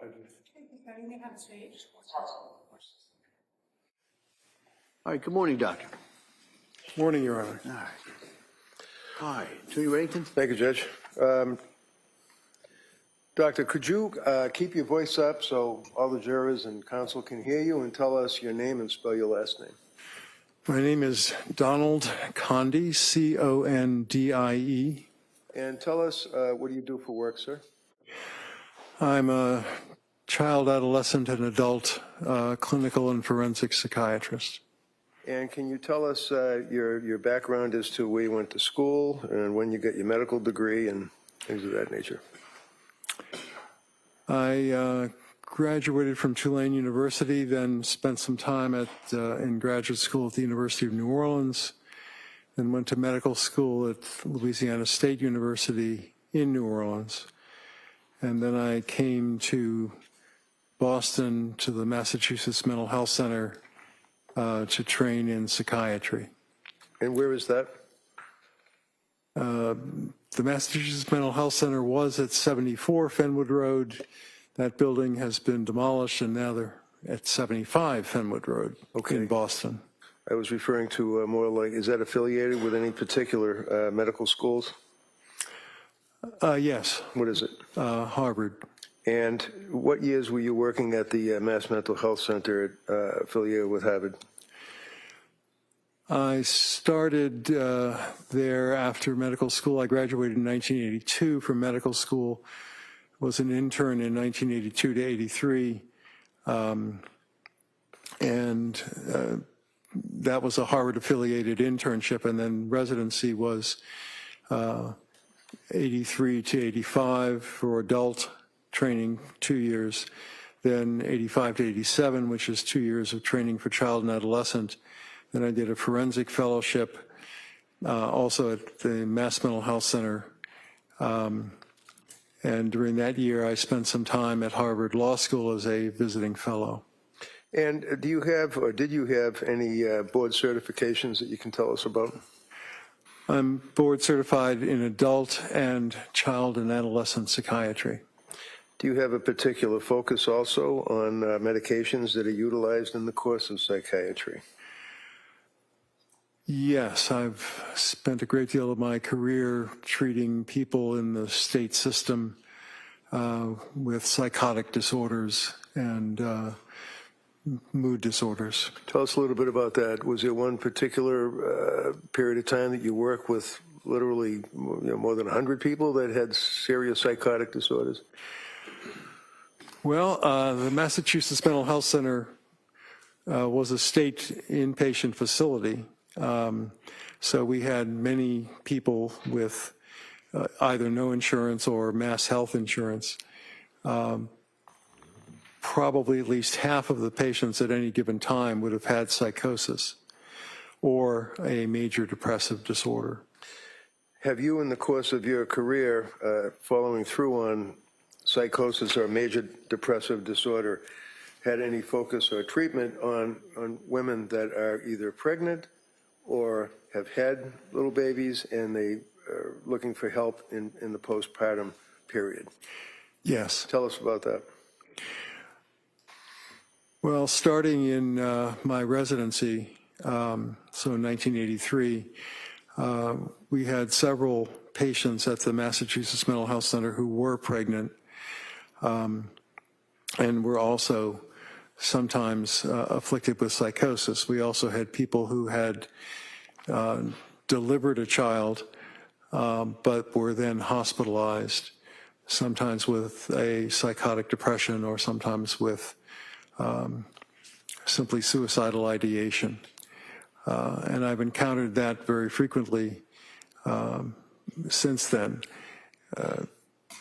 All right, good morning, Doctor. Morning, Your Honor. All right. All right, Attorney Reddington? Thank you, Judge. Doctor, could you keep your voice up so all the jurors and counsel can hear you, and tell us your name and spell your last name? My name is Donald Condi, C-O-N-D-I-E. And tell us, what do you do for work, sir? I'm a child, adolescent, and adult clinical and forensic psychiatrist. And can you tell us your background as to where you went to school and when you got your medical degree and things of that nature? I graduated from Tulane University, then spent some time in graduate school at the University of New Orleans, then went to medical school at Louisiana State University in New Orleans. And then I came to Boston to the Massachusetts Mental Health Center to train in psychiatry. And where is that? The Massachusetts Mental Health Center was at 74 Fenwood Road. That building has been demolished, and now they're at 75 Fenwood Road in Boston. I was referring to more like, is that affiliated with any particular medical schools? Yes. What is it? Harvard. And what years were you working at the Mass Mental Health Center affiliated with Harvard? I started there after medical school. I graduated in 1982 from medical school, was an intern in 1982 to 83, and that was a Harvard-affiliated internship, and then residency was 83 to 85 for adult training, 2 years, then 85 to 87, which is 2 years of training for child and adolescent. Then I did a forensic fellowship, also at the Mass Mental Health Center. And during that year, I spent some time at Harvard Law School as a visiting fellow. And do you have, or did you have any board certifications that you can tell us about? I'm board certified in adult and child and adolescent psychiatry. Do you have a particular focus also on medications that are utilized in the course of psychiatry? Yes, I've spent a great deal of my career treating people in the state system with psychotic disorders and mood disorders. Tell us a little bit about that. Was there one particular period of time that you worked with literally more than 100 people that had serious psychotic disorders? Well, the Massachusetts Mental Health Center was a state inpatient facility. So we had many people with either no insurance or mass health insurance. Probably at least half of the patients at any given time would have had psychosis or a major depressive disorder. Have you, in the course of your career, following through on psychosis or major depressive disorder, had any focus or treatment on women that are either pregnant or have had little babies and they are looking for help in the postpartum period? Yes. Tell us about that. Well, starting in my residency, so in 1983, we had several patients at the Massachusetts Mental Health Center who were pregnant and were also sometimes afflicted with psychosis. We also had people who had delivered a child but were then hospitalized, sometimes with a psychotic depression or sometimes with simply suicidal ideation. And I've encountered that very frequently since then.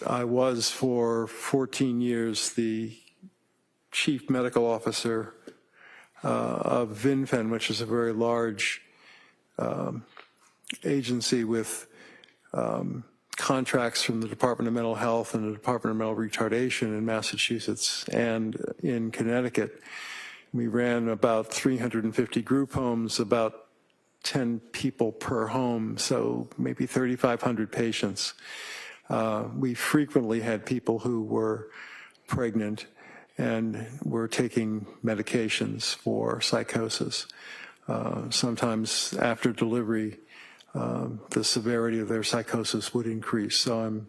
I was for 14 years the chief medical officer of VinFen, which is a very large agency with contracts from the Department of Mental Health and the Department of Mental Retardation in Massachusetts and in Connecticut. We ran about 350 group homes, about 10 people per home, so maybe 3,500 patients. We frequently had people who were pregnant and were taking medications for psychosis. Sometimes after delivery, the severity of their psychosis would increase. So I'm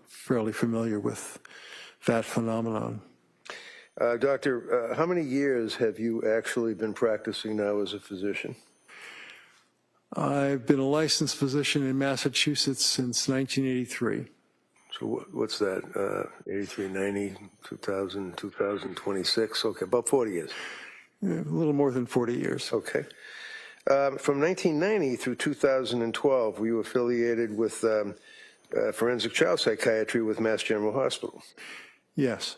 fairly familiar with that phenomenon. Doctor, how many years have you actually been practicing now as a physician? I've been a licensed physician in Massachusetts since 1983. So what's that, 83, 90, 2000, 2026? Okay, about 40 years. A little more than 40 years. Okay. From 1990 through 2012, were you affiliated with forensic child psychiatry with Mass General Hospital? Yes.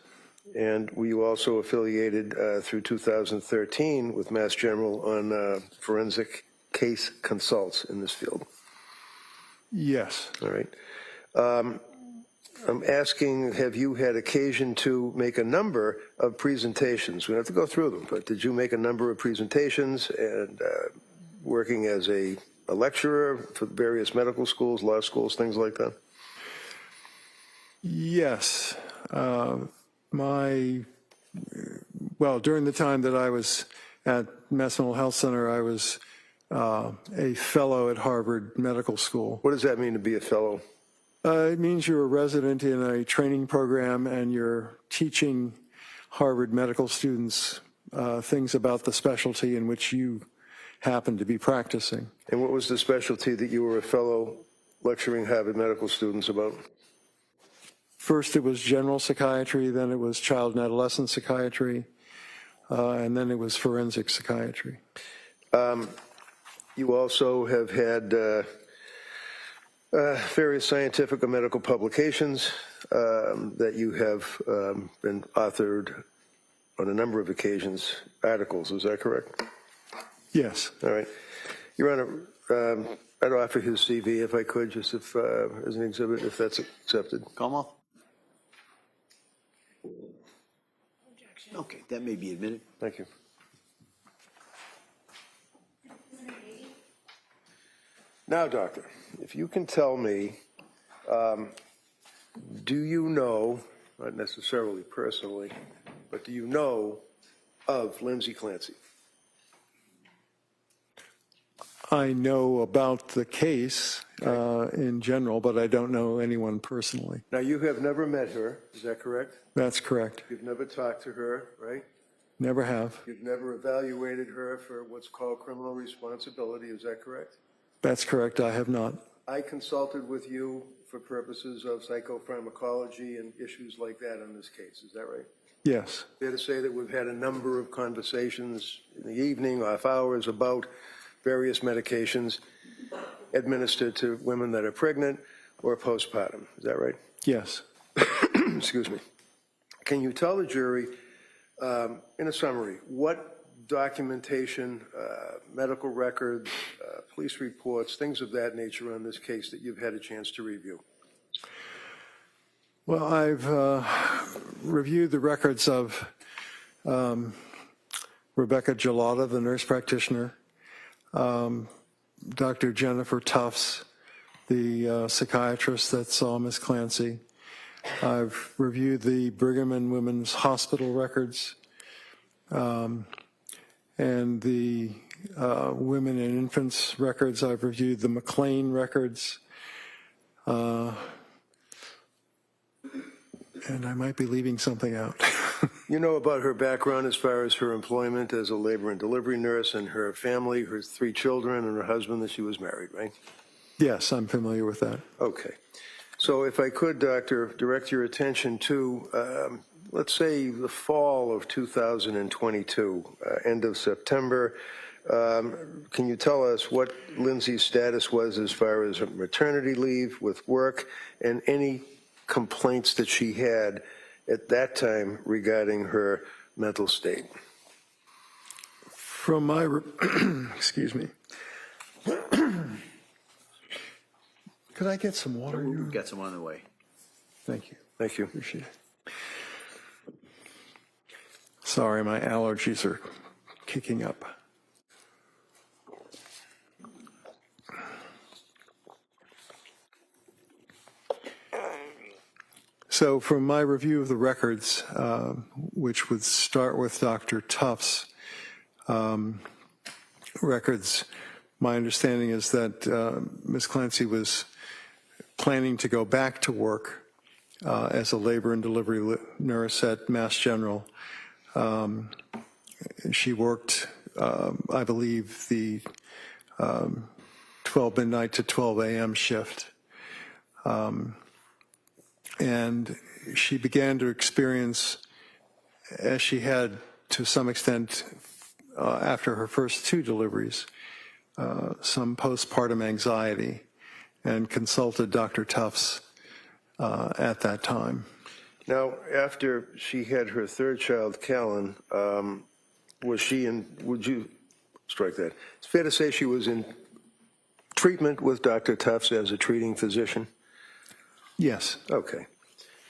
And were you also affiliated through 2013 with Mass General on forensic case consults in this field? Yes. All right. I'm asking, have you had occasion to make a number of presentations? We don't have to go through them, but did you make a number of presentations and working as a lecturer for various medical schools, law schools, things like that? Yes. Well, during the time that I was at Mass Mental Health Center, I was a fellow at Harvard Medical School. What does that mean to be a fellow? It means you're a resident in a training program and you're teaching Harvard medical students things about the specialty in which you happen to be practicing. And what was the specialty that you were a fellow lecturing Harvard medical students about? First it was general psychiatry, then it was child and adolescent psychiatry, and then it was forensic psychiatry. You also have had various scientific or medical publications that you have been authored on a number of occasions, articles, is that correct? Yes. All right. Your Honor, I'd offer his CV if I could, just if, as an exhibit, if that's accepted. Como? Okay, that may be admitted. Thank you. Now, doctor, if you can tell me, do you know, not necessarily personally, but do you know of Lindsay Clancy? I know about the case in general, but I don't know anyone personally. Now, you have never met her, is that correct? That's correct. You've never talked to her, right? Never have. You've never evaluated her for what's called criminal responsibility, is that correct? That's correct. I have not. I consulted with you for purposes of psychopharmacology and issues like that on this case, is that right? Yes. Fair to say that we've had a number of conversations in the evening, off hours, about various medications administered to women that are pregnant or postpartum, is that right? Yes. Excuse me. Can you tell the jury, in a summary, what documentation, medical records, police reports, things of that nature on this case that you've had a chance to review? Well, I've reviewed the records of Rebecca Gelada, the nurse practitioner, Dr. Jennifer Tufts, the psychiatrist that saw Ms. Clancy. I've reviewed the Brigham and Women's Hospital records and the women and infants records. I've reviewed the McLean records. And I might be leaving something out. You know about her background as far as her employment as a labor and delivery nurse and her family, her 3 children and her husband that she was married, right? Yes, I'm familiar with that. Okay. So if I could, Doctor, direct your attention to, let's say, the fall of 2022, end of September. Can you tell us what Lindsay's status was as far as maternity leave with work and any complaints that she had at that time regarding her mental state? From my, excuse me. Could I get some water? We've got some on the way. Thank you. Thank you. Appreciate it. Sorry, my allergies are kicking up. So from my review of the records, which would start with Dr. Tufts' records, my understanding is that Ms. Clancy was planning to go back to work as a labor and delivery nurse at Mass General. She worked, I believe, the 12 midnight to 12 a.m. shift. And she began to experience, as she had to some extent after her first 2 deliveries, some postpartum anxiety, and consulted Dr. Tufts at that time. Now, after she had her 3rd child, Callan, was she in, would you strike that? It's fair to say she was in treatment with Dr. Tufts as a treating physician? Yes. Okay.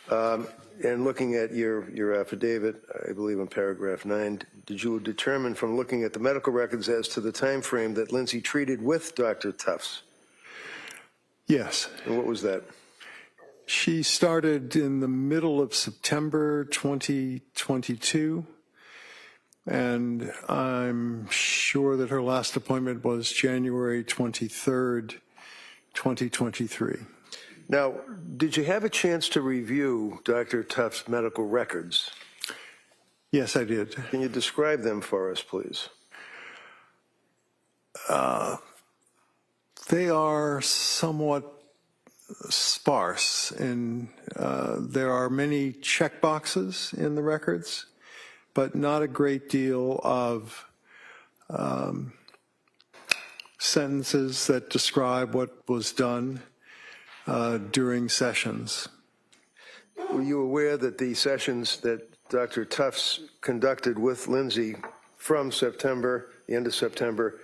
And looking at your affidavit, I believe in paragraph 9, did you determine from looking at the medical records as to the time frame that Lindsay treated with Dr. Tufts? Yes. And what was that? She started in the middle of September 2022, and I'm sure that her last appointment was January 23rd, 2023. Now, did you have a chance to review Dr. Tufts' medical records? Yes, I did. Can you describe them for us, please? They are somewhat sparse, and there are many check boxes in the records, but not a great deal of sentences that describe what was done during sessions. Were you aware that the sessions that Dr. Tufts conducted with Lindsay from September, the end of September,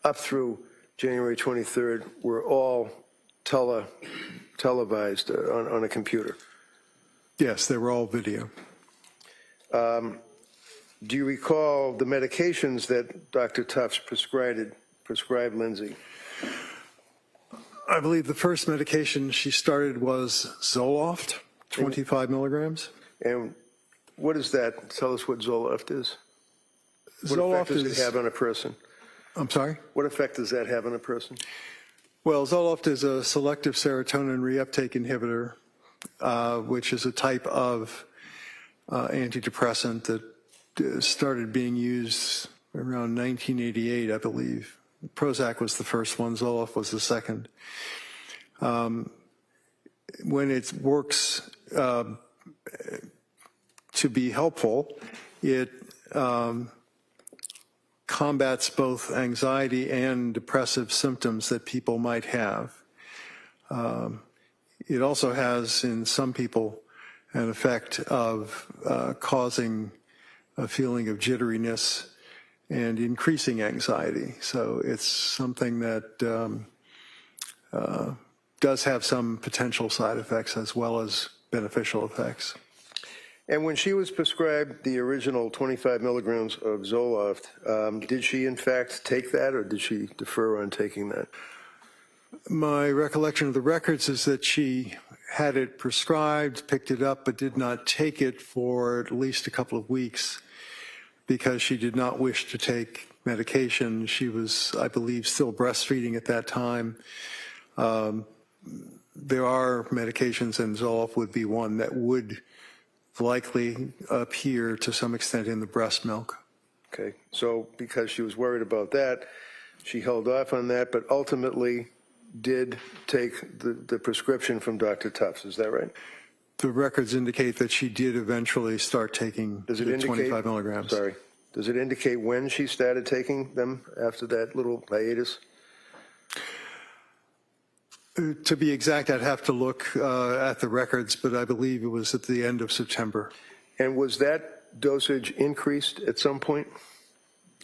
up through January 23rd were all televised on a computer? Yes, they were all video. Do you recall the medications that Dr. Tufts prescribed Lindsay? I believe the first medication she started was Zoloft, 25 milligrams. And what is that? Tell us what Zoloft is. What Zoloft effect does it have on a person? I'm sorry? What effect does that have on a person? Well, Zoloft is a selective serotonin reuptake inhibitor, which is a type of antidepressant that started being used around 1988, I believe. Prozac was the first one, Zoloft was the second. When it works to be helpful, it combats both anxiety and depressive symptoms that people might have. It also has, in some people, an effect of causing a feeling of jitteriness and increasing anxiety. So it's something that does have some potential side effects as well as beneficial effects. And when she was prescribed the original 25 milligrams of Zoloft, did she in fact take that, or did she defer on taking that? My recollection of the records is that she had it prescribed, picked it up, but did not take it for at least a couple of weeks because she did not wish to take medication. She was, I believe, still breastfeeding at that time. There are medications, and Zoloft would be one that would likely appear to some extent in the breast milk. Okay, so because she was worried about that, she held off on that, but ultimately did take the prescription from Dr. Tufts, is that right? The records indicate that she did eventually start taking the 25 milligrams. Sorry. Does it indicate when she started taking them after that little hiatus? To be exact, I'd have to look at the records, but I believe it was at the end of September. And was that dosage increased at some point?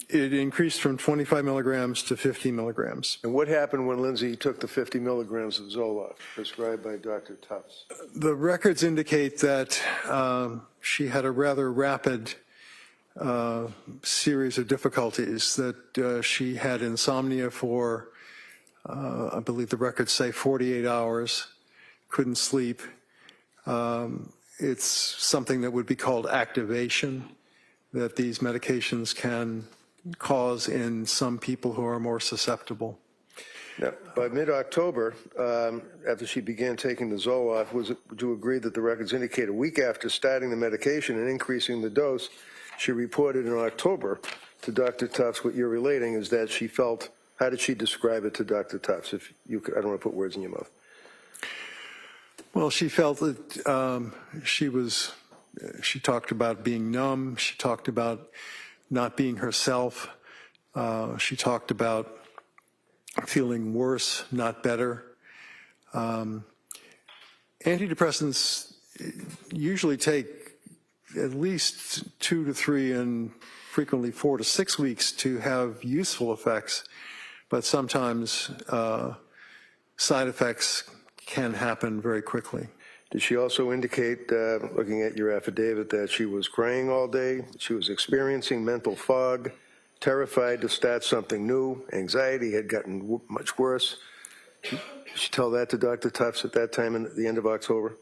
It increased from 25 milligrams to 50 milligrams. And what happened when Lindsay took the 50 milligrams of Zoloft prescribed by Dr. Tufts? The records indicate that she had a rather rapid series of difficulties, that she had insomnia for, I believe the records say 48 hours, couldn't sleep, It's something that would be called activation, that these medications can cause in some people who are more susceptible. Now, by mid-October, after she began taking the Zoloft, would you agree that the records indicate a week after starting the medication and increasing the dose, she reported in October to Dr. Tufts what you're relating is that she felt, how did she describe it to Dr. Tufts? If you could, I don't want to put words in your mouth. Well, she felt that she talked about being numb. She talked about not being herself. She talked about feeling worse, not better. Antidepressants usually take at least 2 to 3 and frequently 4 to 6 weeks to have useful effects, but sometimes side effects can happen very quickly. Did she also indicate, looking at your affidavit, that she was crying all day, she was experiencing mental fog, terrified to start something new, anxiety had gotten much worse? Did she tell that to Dr. Tufts at that time at the end of October?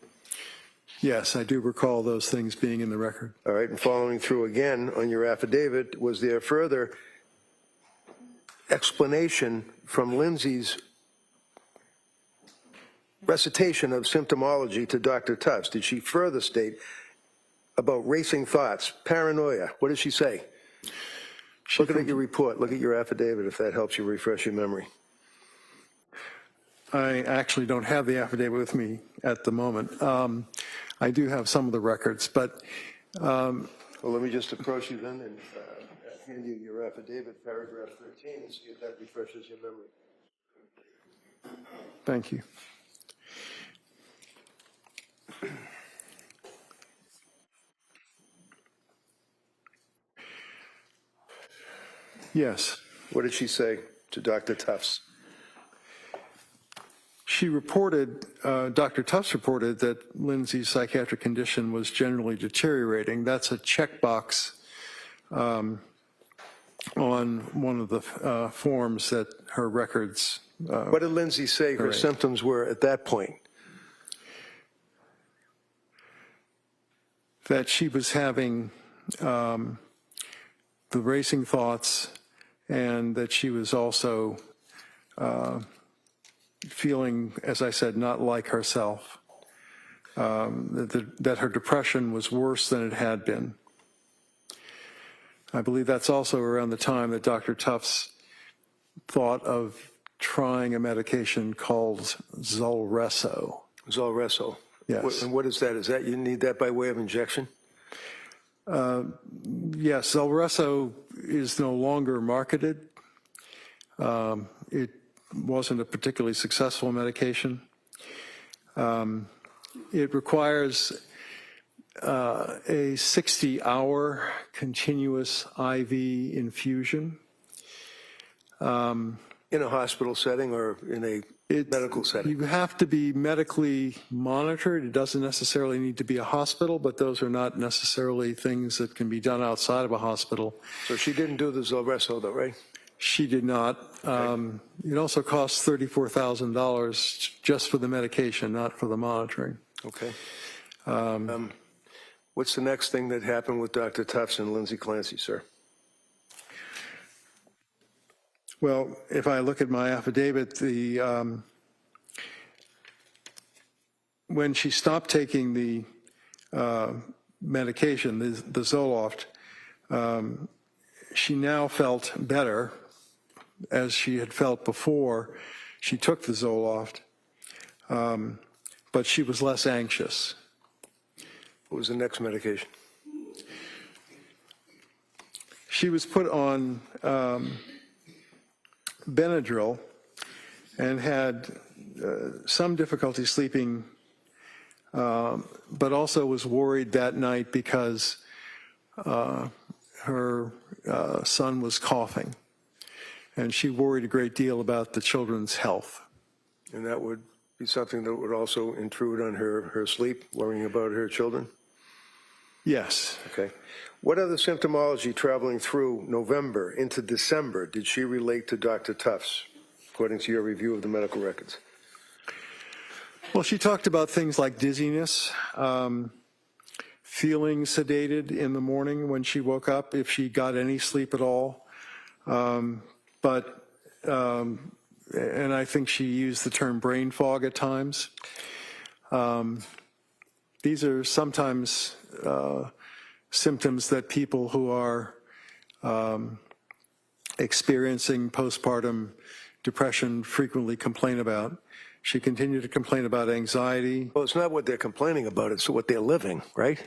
Yes, I do recall those things being in the record. All right, and following through again on your affidavit, was there further explanation from Lindsay's recitation of symptomology to Dr. Tufts? Did she further state about racing thoughts, paranoia? What did she say? Look at your report, look at your affidavit, if that helps you refresh your memory. I actually don't have the affidavit with me at the moment. I do have some of the records, but... Well, let me just approach you then and hand you your affidavit, paragraph 13, and see if that refreshes your memory. Thank you. Yes. What did she say to Dr. Tufts? She reported, Dr. Tufts reported that Lindsay's psychiatric condition was generally deteriorating. That's a checkbox on one of the forms that her records. What did Lindsay say her symptoms were at that point? That she was having the racing thoughts, and that she was also feeling, as I said, not like herself, that her depression was worse than it had been. I believe that's also around the time that Dr. Tufts thought of trying a medication called Zolresso. Zolresso. Yes. And what is that? Is that you need that by way of injection? Yes, Zolresso is no longer marketed. It wasn't a particularly successful medication. It requires a 60-hour continuous IV infusion. In a hospital setting or in a medical setting? You have to be medically monitored. It doesn't necessarily need to be a hospital, but those are not necessarily things that can be done outside of a hospital. So she didn't do the Zolresso though, right? She did not. Okay. It also costs $34,000 just for the medication, not for the monitoring. Okay. What's the next thing that happened with Dr. Tufts and Lindsay Clancy, sir? Well, if I look at my affidavit, when she stopped taking the medication, the Zoloft, she now felt better, as she had felt before she took the Zoloft, but she was less anxious. What was the next medication? She was put on Benadryl and had some difficulty sleeping, but also was worried that night because her son was coughing, and she worried a great deal about the children's health. And that would be something that would also intrude on her sleep, worrying about her children? Yes. Okay. What other symptomology traveling through November into December did she relate to Dr. Tufts, according to your review of the medical records? Well, she talked about things like dizziness, feeling sedated in the morning when she woke up, if she got any sleep at all. And I think she used the term brain fog at times. These are sometimes symptoms that people who are experiencing postpartum depression frequently complain about. She continued to complain about anxiety. Well, it's not what they're complaining about, it's what they're living, right?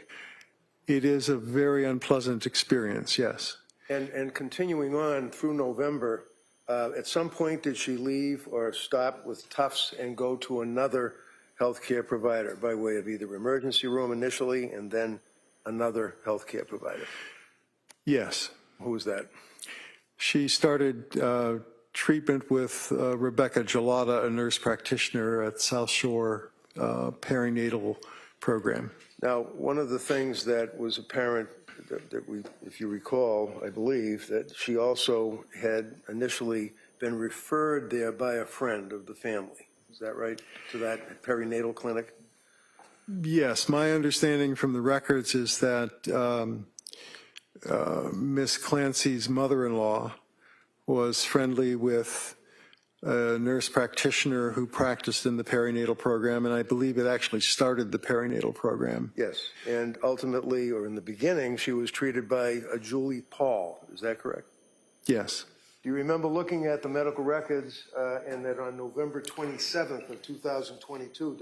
It is a very unpleasant experience, yes. And continuing on through November, at some point did she leave or stop with Tufts and go to another healthcare provider by way of either emergency room initially and then another healthcare provider? Yes. Who was that? She started treatment with Rebecca Gelada, a nurse practitioner at South Shore perinatal program. Now, one of the things that was apparent that we, if you recall, I believe, that she also had initially been referred there by a friend of the family. Is that right? To that perinatal clinic? Yes, my understanding from the records is that Miss Clancy's mother-in-law was friendly with a nurse practitioner who practiced in the perinatal program, and I believe it actually started the perinatal program. Yes, and ultimately, or in the beginning, she was treated by a Julie Paul. Is that correct? Yes. Do you remember looking at the medical records and that on November 27th of 2022,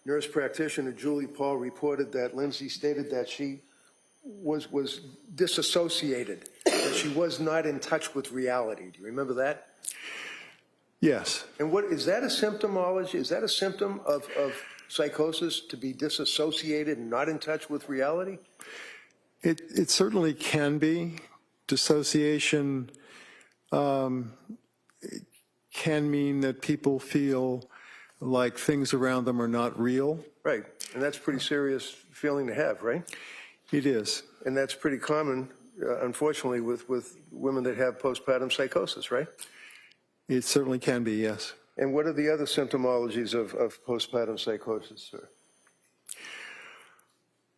nurse practitioner Julie Paul reported that Lindsay stated that she was disassociated, that she was not in touch with reality. Do you remember that? Yes. And what is that a symptomology? Is that a symptom of psychosis, to be disassociated and not in touch with reality? It certainly can be. Dissociation can mean that people feel like things around them are not real. Right, and that's a pretty serious feeling to have, right? It is. And that's pretty common, unfortunately, with women that have postpartum psychosis, right? It certainly can be, yes. And what are the other symptomologies of postpartum psychosis, sir?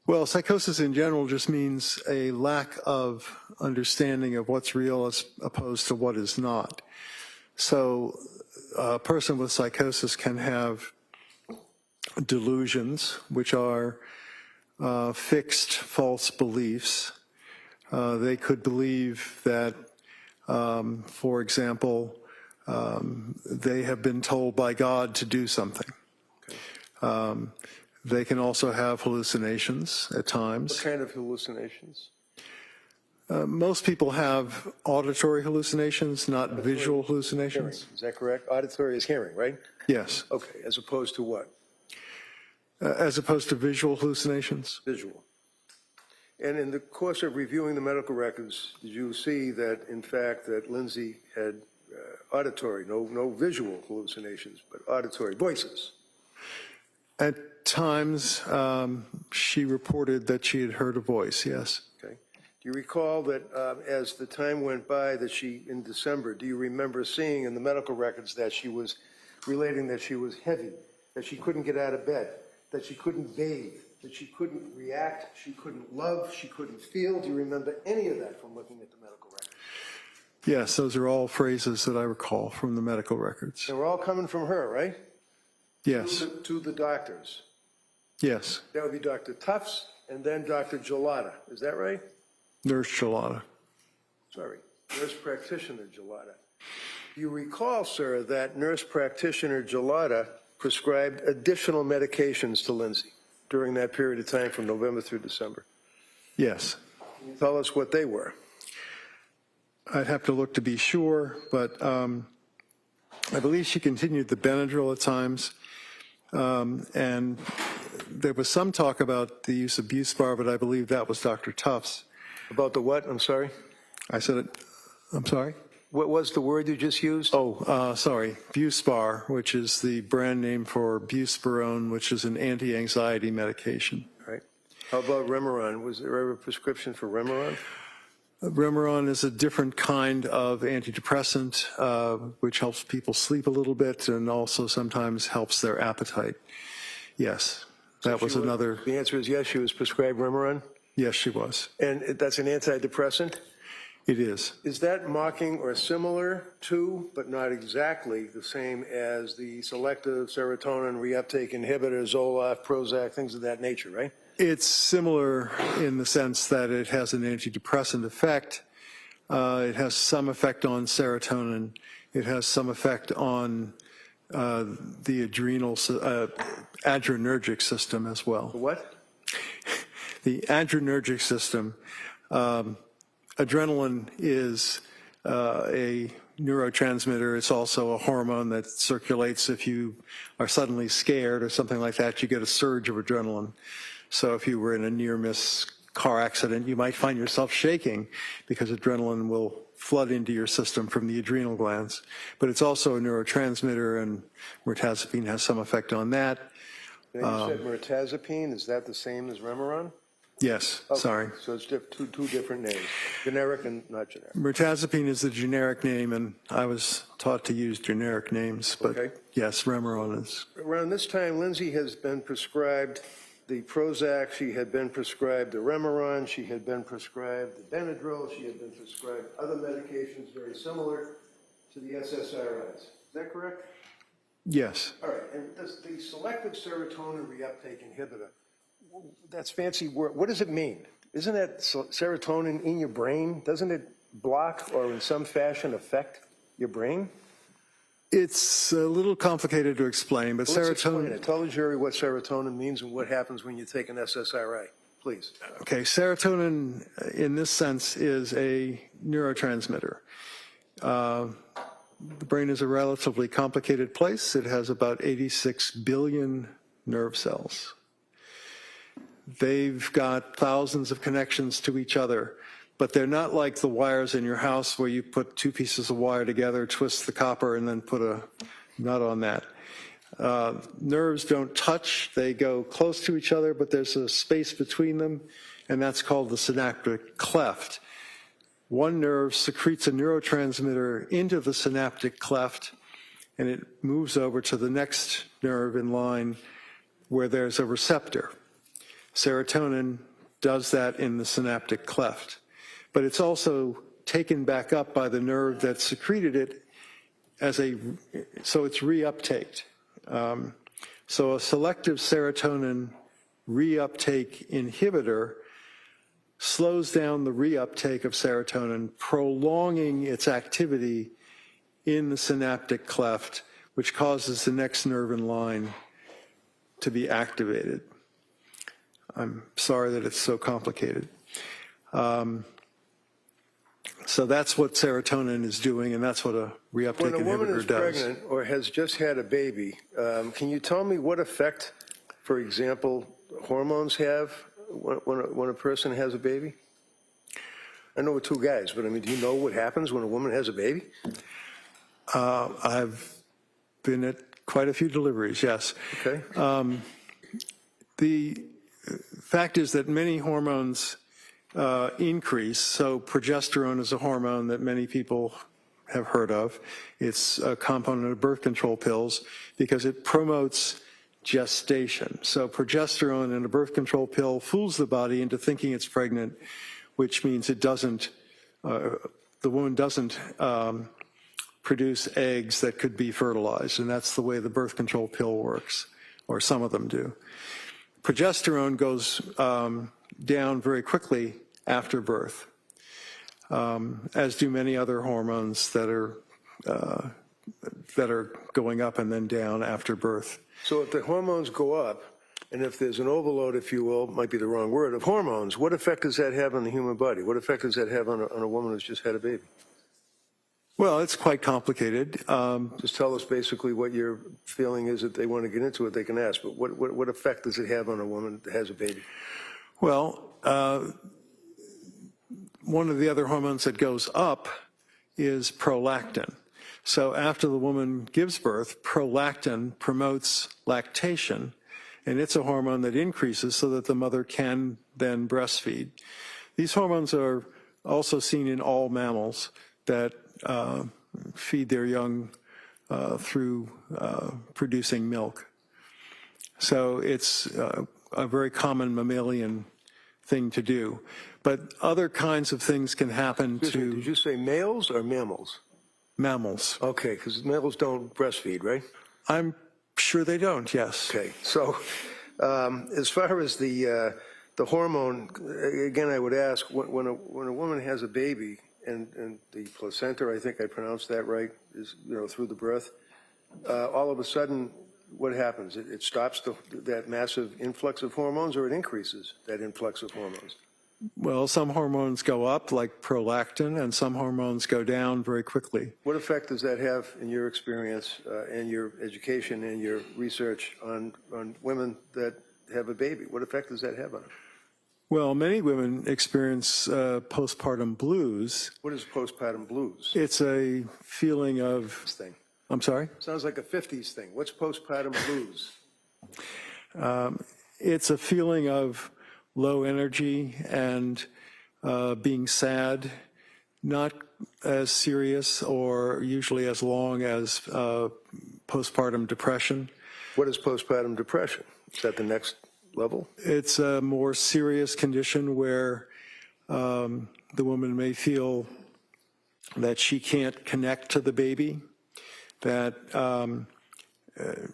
Well, psychosis in general just means a lack of understanding of what's real as opposed to what is not. So a person with psychosis can have delusions, which are fixed false beliefs. They could believe that, for example, they have been told by God to do something. Okay. They can also have hallucinations at times. What kind of hallucinations? Most people have auditory hallucinations, not visual hallucinations. Hearing. Is that correct? Auditory is hearing, right? Yes. Okay, as opposed to what? As opposed to visual hallucinations? Visual. And in the course of reviewing the medical records, did you see that, in fact, that Lindsay had auditory, no visual hallucinations, but auditory voices? At times, she reported that she had heard a voice, yes. Okay. Do you recall that as the time went by that she, in December, do you remember seeing in the medical records that she was relating that she was heavy, that she couldn't get out of bed, that she couldn't bathe, that she couldn't react, she couldn't love, she couldn't feel? Do you remember any of that from looking at the medical records? Yes, those are all phrases that I recall from the medical records. They were all coming from her, right? Yes. To the doctors. Yes. That would be Dr. Tufts and then Dr. Gelada. Is that right? Nurse Gelada. Sorry, nurse practitioner Gelada. Do you recall, sir, that nurse practitioner Gelada prescribed additional medications to Lindsay during that period of time from November through December? Yes. Can you tell us what they were? I'd have to look to be sure, but I believe she continued the Benadryl at times. And there was some talk about the use of Buspar, but I believe that was Dr. Tufts. About the what? I'm sorry? I said it, I'm sorry? What was the word you just used? Sorry, Buspar, which is the brand name for Buspirone, which is an anti-anxiety medication. Right. How about Remeron? Was there ever a prescription for Remeron? Remeron is a different kind of antidepressant, which helps people sleep a little bit and also sometimes helps their appetite. Yes, that was another, The answer is yes, she was prescribed Remeron, yes, she was. and that's an antidepressant? It is. Is that mocking or similar to, but not exactly the same as the selective serotonin reuptake inhibitor, Zoloft, Prozac, things of that nature, right? It's similar in the sense that it has an antidepressant effect. It has some effect on serotonin. It has some effect on the adrenergic system as well. What? The adrenergic system. Adrenaline is a neurotransmitter. It's also a hormone that circulates if you are suddenly scared or something like that. You get a surge of adrenaline. So if you were in a near-miss car accident, you might find yourself shaking because adrenaline will flood into your system from the adrenal glands. But it's also a neurotransmitter, and mirtazapine has some effect on that. And you said mirtazapine, is that the same as Remeron? Yes, Okay, sorry. so it's two different names, generic and not generic. Mirtazapine is the generic name, and I was taught to use generic names, but Okay. yes, Remeron is. Around this time, Lindsay has been prescribed the Prozac, she had been prescribed the Remeron, she had been prescribed the Benadryl, she had been prescribed other medications very similar to the SSRIs. Is that correct? Yes. All right, and does the selective serotonin reuptake inhibitor, that's fancy word, what does it mean? Isn't that serotonin in your brain? Doesn't it block or in some fashion affect your brain? It's a little complicated to explain, but Let's explain serotonin. it. Tell the jury what serotonin means and what happens when you take an SSRI, please. Okay, serotonin in this sense is a neurotransmitter. The brain is a relatively complicated place. It has about 86 billion nerve cells. They've got thousands of connections to each other, but they're not like the wires in your house where you put two pieces of wire together, twist the copper, and then put a nut on that. Nerves don't touch. They go close to each other, but there's a space between them, and that's called the synaptic cleft. One nerve secretes a neurotransmitter into the synaptic cleft, and it moves over to the next nerve in line where there's a receptor. Serotonin does that in the synaptic cleft, but it's also taken back up by the nerve that secreted it so it's reuptaked. So a selective serotonin reuptake inhibitor slows down the reuptake of serotonin, prolonging its activity in the synaptic cleft, which causes the next nerve in line to be activated. I'm sorry that it's so complicated. So that's what serotonin is doing, and that's what a reuptake When a woman inhibitor is does. pregnant or has just had a baby, can you tell me what effect, for example, hormones have when a person has a baby? I know we're two guys, but I mean, do you know what happens when a woman has a baby? I've been at quite a few deliveries, yes. Okay. The fact is that many hormones increase. So progesterone is a hormone that many people have heard of. It's a component of birth control pills because it promotes gestation. So progesterone in a birth control pill fools the body into thinking it's pregnant, which means it doesn't, the woman doesn't produce eggs that could be fertilized, and that's the way the birth control pill works, or some of them do. Progesterone goes down very quickly after birth, as do many other hormones that are going up and then down after birth. So if the hormones go up, and if there's an overload, if you will, might be the wrong word, of hormones, what effect does that have on the human body? What effect does that have on a woman who's just had a baby? Well, it's quite complicated. Just tell us basically what your feeling is. If they want to get into it, they can ask. But what effect does it have on a woman that has a baby? Well, one of the other hormones that goes up is prolactin. So after the woman gives birth, prolactin promotes lactation, and it's a hormone that increases so that the mother can then breastfeed. These hormones are also seen in all mammals that feed their young through producing milk. So it's a very common mammalian thing to do. But other kinds of things can happen Excuse me, to did you say males or mammals? mammals. Okay, because mammals don't breastfeed, right? I'm sure they don't, yes. Okay, so as far as the hormone, again, I would ask, when a woman has a baby and the placenta, I think I pronounced that right, is, through the birth, all of a sudden, what happens? It stops that massive influx of hormones, or it increases that influx of hormones? Well, some hormones go up, like prolactin, and some hormones go down very quickly. What effect does that have in your experience and your education and your research on women that have a baby? What effect does that have on them? Well, many women experience postpartum blues. What is postpartum blues? It's a feeling of, Thing. I'm sorry? Sounds like a 50s thing. What's postpartum blues? It's a feeling of low energy and being sad, not as serious or usually as long as postpartum depression. What is postpartum depression? Is that the next level? It's a more serious condition where the woman may feel that she can't connect to the baby, that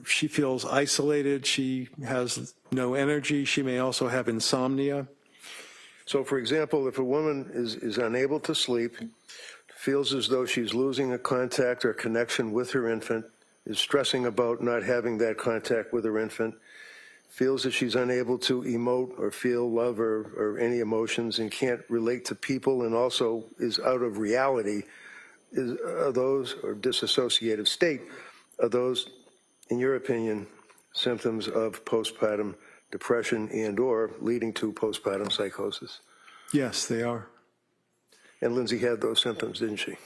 she feels isolated, she has no energy, she may also have insomnia. So, for example, if a woman is unable to sleep, feels as though she's losing a contact or connection with her infant, is stressing about not having that contact with her infant, feels that she's unable to emote or feel love or any emotions and can't relate to people and also is out of reality, are those, or dissociative state, are those, in your opinion, symptoms of postpartum depression and or leading to postpartum psychosis? Yes, they are. And Lindsay had those symptoms, didn't she?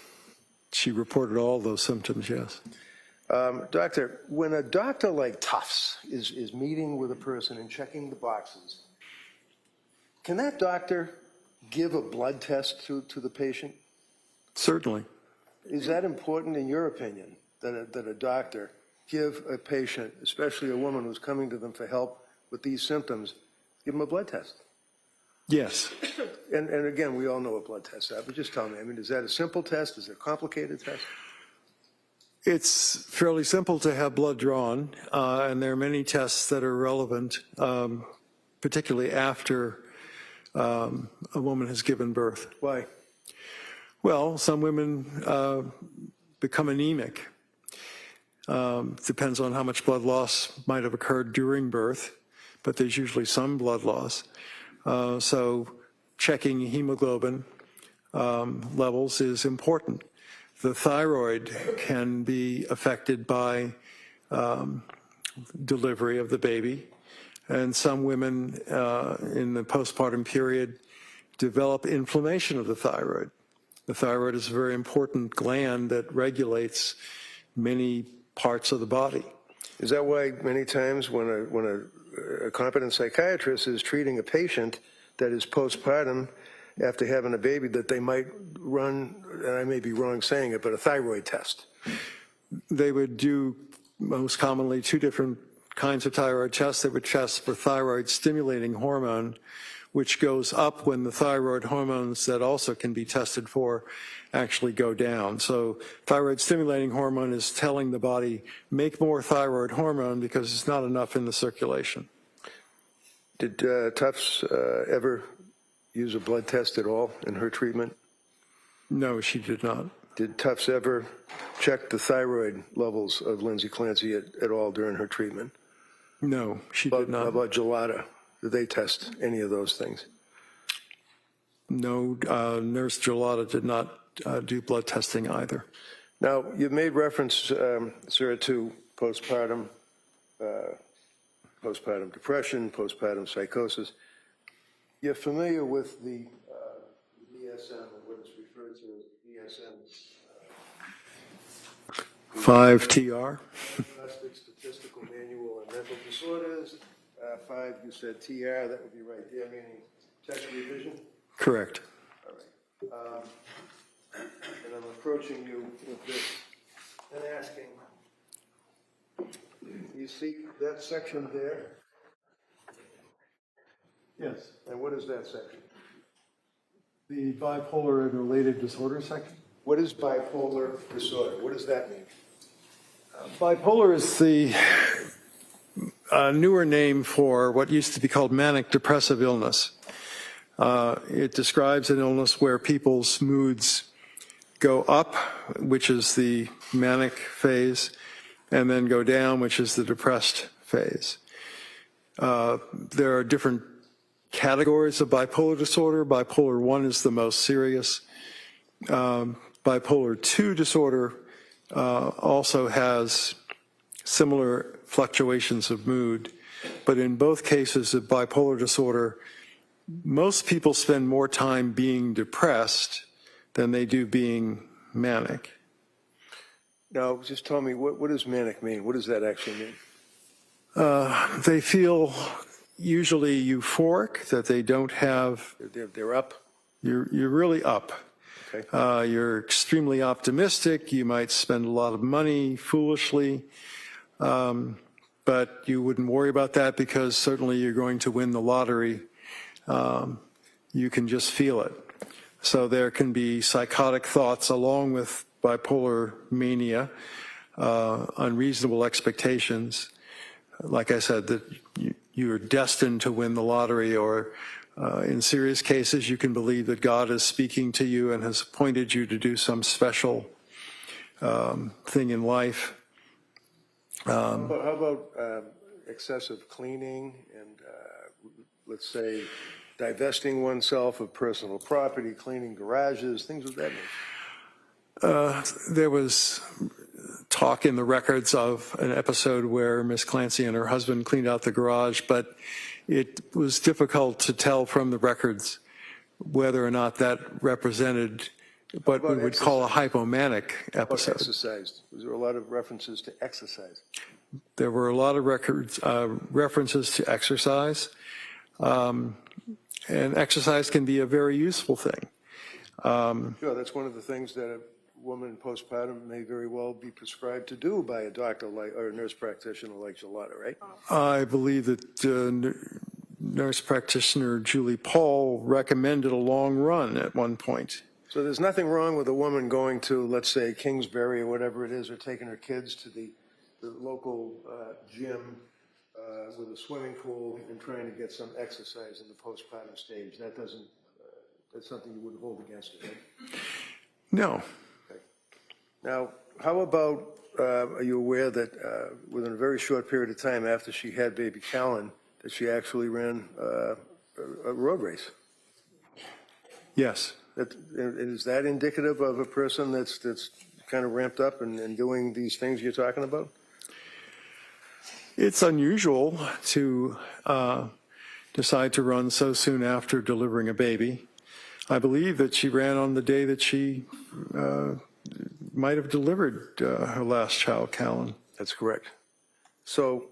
She reported all those symptoms, yes. Doctor, when a doctor like Tufts is meeting with a person and checking the boxes, can that doctor give a blood test to the patient? Certainly. Is that important in your opinion, that a doctor give a patient, especially a woman who's coming to them for help with these symptoms, give them a blood test? Yes. And again, we all know what blood tests are, but just tell me, is that a simple test? Is it a complicated test? It's fairly simple to have blood drawn, and there are many tests that are relevant, particularly after a woman has given birth. Why? Well, some women become anemic. Depends on how much blood loss might have occurred during birth, but there's usually some blood loss. So checking hemoglobin levels is important. The thyroid can be affected by delivery of the baby, and some women in the postpartum period develop inflammation of the thyroid. The thyroid is a very important gland that regulates many parts of the body. Is that why many times when a competent psychiatrist is treating a patient that is postpartum after having a baby, that they might run, and I may be wrong saying it, but a thyroid test? They would do most commonly two different kinds of thyroid tests. They would test for thyroid stimulating hormone, which goes up when the thyroid hormones that also can be tested for actually go down. So thyroid stimulating hormone is telling the body, make more thyroid hormone because it's not enough in the circulation. Did Tufts ever use a blood test at all in her treatment? No, she did not. Did Tufts ever check the thyroid levels of Lindsay Clancy at all during her treatment? No, she did not. How about Gelada? Did they test any of those things? No, Nurse Gelada did not do blood testing either. Now, you've made reference, sir, to postpartum depression, postpartum psychosis. You're familiar with the DSM, or what is referred to as DSM? 5TR? Diagnostic Statistical Manual on Mental Disorders. 5, you said TR, that would be right there, meaning text revision? Correct. All right. And I'm approaching you with this and asking, you see that section there? Yes. And what is that section? The bipolar and related disorder section? What is bipolar disorder? What does that mean? Bipolar is the newer name for what used to be called manic depressive illness. It describes an illness where people's moods go up, which is the manic phase, and then go down, which is the depressed phase. There are different categories of bipolar disorder. Bipolar 1 is the most serious. Bipolar 2 disorder also has similar fluctuations of mood, but in both cases of bipolar disorder, most people spend more time being depressed than they do being manic. Now, just tell me, what does manic mean? What does that actually mean? They feel usually euphoric, that they don't have, They're up? you're really up. Okay. You're extremely optimistic. You might spend a lot of money foolishly, but you wouldn't worry about that because certainly you're going to win the lottery. You can just feel it. So there can be psychotic thoughts along with bipolar mania, unreasonable expectations. Like I said, that you're destined to win the lottery, or in serious cases, you can believe that God is speaking to you and has appointed you to do some special thing in life. How about excessive cleaning and, let's say, divesting oneself of personal property, cleaning garages, things of that nature? There was talk in the records of an episode where Miss Clancy and her husband cleaned out the garage, but it was difficult to tell from the records whether or not that represented what we would call a hypomanic episode. Exercise. Was there a lot of references to exercise? There were a lot of references to exercise, and exercise can be a very useful thing. Sure, that's one of the things that a woman postpartum may very well be prescribed to do by a doctor or a nurse practitioner like Gillotta, right? I believe that nurse practitioner Julie Paul recommended a long run at one point. So there's nothing wrong with a woman going to, let's say, Kingsbury or whatever it is, or taking her kids to the local gym with a swimming pool and trying to get some exercise in the postpartum stage. That doesn't, that's something you wouldn't hold against her, right? No. Okay. Now, how about, are you aware that within a very short period of time after she had baby Callan, that she actually ran a road race? Yes. Is that indicative of a person that's kind of ramped up and doing these things you're talking about? It's unusual to decide to run so soon after delivering a baby. I believe that she ran on the day that she might have delivered her last child, Callan. That's correct. So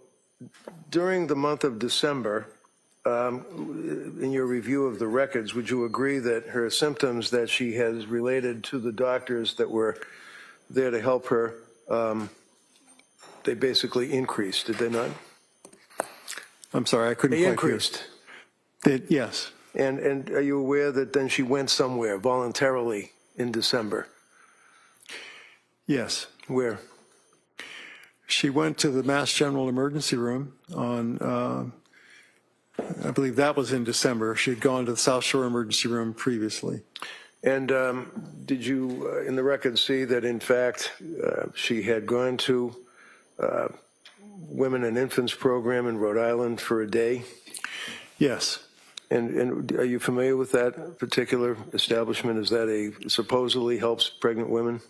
during the month of December, in your review of the records, would you agree that her symptoms that she has related to the doctors that were there to help her, they basically increased, did they not? I'm sorry, I couldn't They quite increased. hear. Yes. And are you aware that then she went somewhere voluntarily in December? Yes. Where? She went to the Mass General Emergency Room on, I believe that was in December. She had gone to the South Shore Emergency Room previously. And did you, in the record, see that, in fact, she had gone to Women and Infants program in Rhode Island for a day? Yes. And are you familiar with that particular establishment? Is that supposedly helps pregnant women?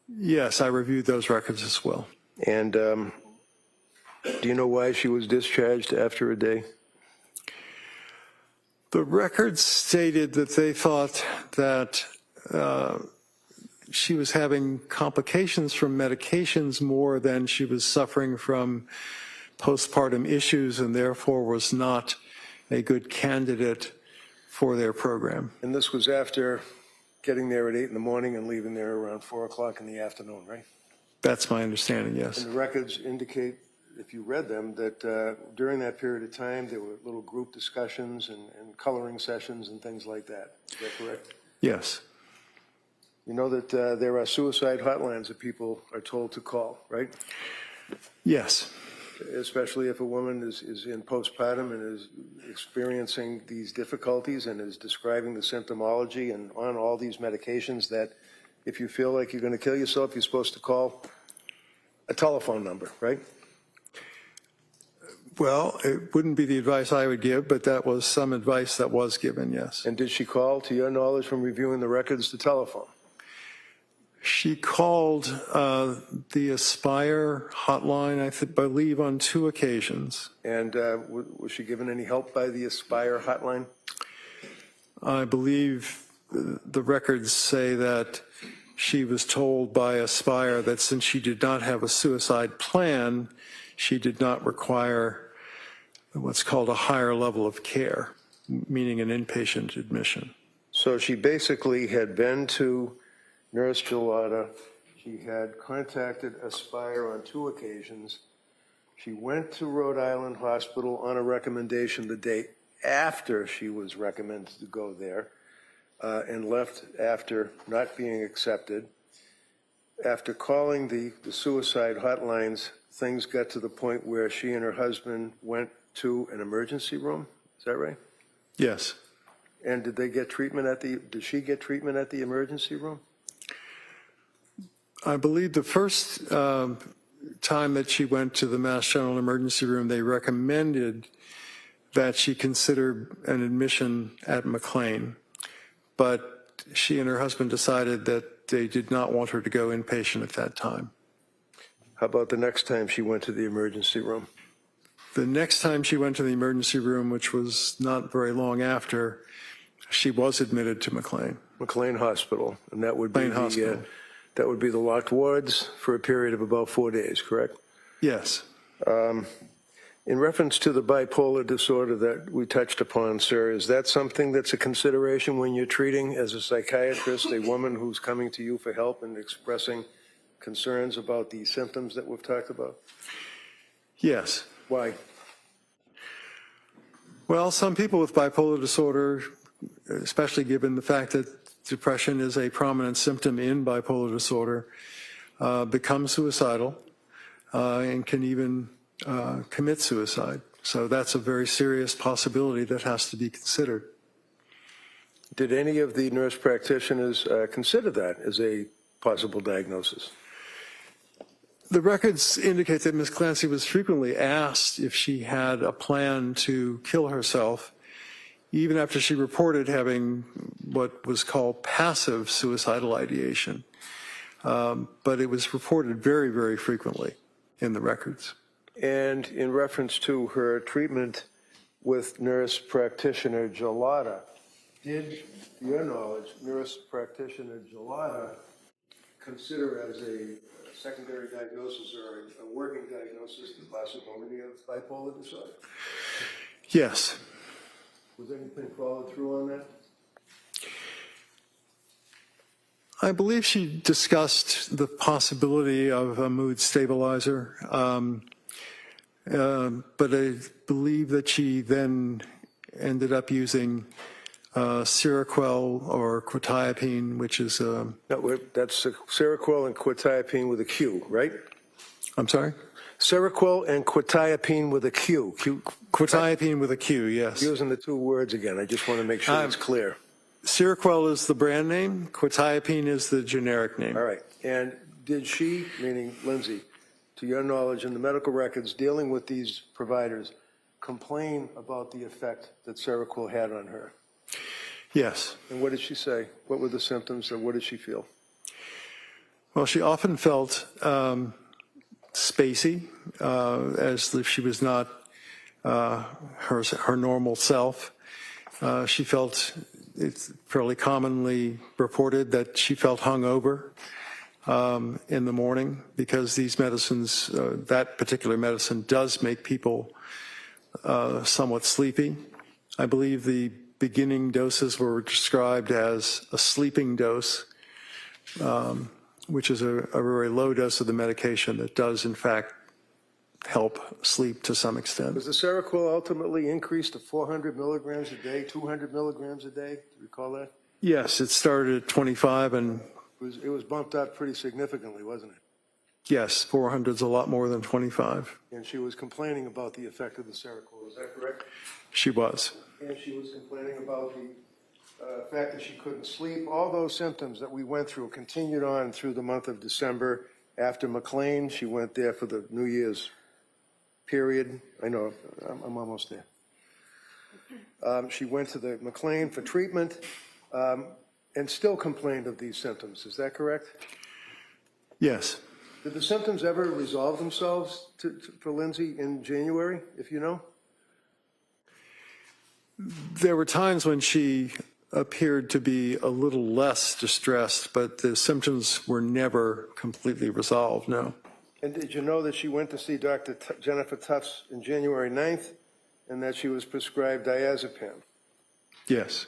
Yes, I reviewed those records as well. And do you know why she was discharged after a day? The records stated that they thought that she was having complications from medications more than she was suffering from postpartum issues, and therefore was not a good candidate for their program. And this was after getting there at 8 in the morning and leaving there around 4 o'clock in the afternoon, right? That's my understanding, yes. And the records indicate if you read them, that during that period of time, there were little group discussions and coloring sessions and things like that. Is that correct? Yes. You know that there are suicide hotlines that people are told to call, right? Yes. Especially if a woman is in postpartum and is experiencing these difficulties and is describing the symptomology and on all these medications, that if you feel like you're going to kill yourself, you're supposed to call a telephone number, right? Well, it wouldn't be the advice I would give, but that was some advice that was given, yes. And did she call, to your knowledge, from reviewing the records, the telephone? She called the Aspire hotline, I believe, on 2 occasions. And was she given any help by the Aspire hotline? I believe the records say that she was told by Aspire that since she did not have a suicide plan, she did not require what's called a higher level of care, meaning an inpatient admission. So she basically had been to Nurse Gelada. She had contacted Aspire on 2 occasions. She went to Rhode Island Hospital on a recommendation the day after she was recommended to go there, and left after not being accepted. After calling the suicide hotlines, things got to the point where she and her husband went to an emergency room. Is that right? Yes. And did they get treatment did she get treatment at the emergency room? I believe the first time that she went to the Mass General emergency room, they recommended that she consider an admission at McLean, but she and her husband decided that they did not want her to go inpatient at that time. How about the next time she went to the emergency room? The next time she went to the emergency room, which was not very long after, she was admitted to McLean. McLean Hospital, and that would be McLean Hospital. That would be the locked wards for a period of about 4 days, correct? Yes. In reference to the bipolar disorder that we touched upon, sir, is that something that's a consideration when you're treating as a psychiatrist a woman who's coming to you for help and expressing concerns about the symptoms that we've talked about? Yes. Why? Well, some people with bipolar disorder, especially given the fact that depression is a prominent symptom in bipolar disorder, become suicidal and can even commit suicide. So that's a very serious possibility that has to be considered. Did any of the nurse practitioners consider that as a possible diagnosis? The records indicate that Ms. Clancy was frequently asked if she had a plan to kill herself, even after she reported having what was called passive suicidal ideation. But it was reported very, very frequently in the records. And in reference to her treatment with nurse practitioner Gelada, did, to your knowledge, nurse practitioner Gelada consider as a secondary diagnosis or a working diagnosis the possibility of bipolar disorder? Yes. Was anything followed through on that? I believe she discussed the possibility of a mood stabilizer, but I believe that she then ended up using Seroquel or quetiapine, which is No, that's Seroquel and quetiapine with a Q, right? I'm sorry? Seroquel and quetiapine with a Q. Quetiapine with a Q, yes. Using the 2 words again. I just want to make sure it's clear. Seroquel is the brand name. Quetiapine is the generic name. All right. And did she, meaning Lindsay, to your knowledge in the medical records dealing with these providers, complain about the effect that Seroquel had on her? Yes. And what did she say? What were the symptoms, or what did she feel? Well, she often felt spacey, as if she was not her normal self. She felt, it's fairly commonly reported that she felt hungover in the morning because these medicines, that particular medicine does make people somewhat sleepy. I believe the beginning doses were described as a sleeping dose, which is a very low dose of the medication that does, in fact, help sleep to some extent. Was the Seroquel ultimately increased to 400 milligrams a day, 200 milligrams a day? Do you recall that? Yes, it started at 25, and It was bumped up pretty significantly, wasn't it? yes, 400 is a lot more than 25. And she was complaining about the effect of the Seroquel, is that correct? She was. And she was complaining about the fact that she couldn't sleep. All those symptoms that we went through continued on through the month of December. After McLean, she went there for the New Year's period. I know, I'm almost there. She went to the McLean for treatment and still complained of these symptoms. Is that correct? Yes. Did the symptoms ever resolve themselves for Lindsay in January, if you know? There were times when she appeared to be a little less distressed, but the symptoms were never completely resolved, no. And did you know that she went to see Dr. Jennifer Tufts in January 9th and that she was prescribed diazepam? Yes.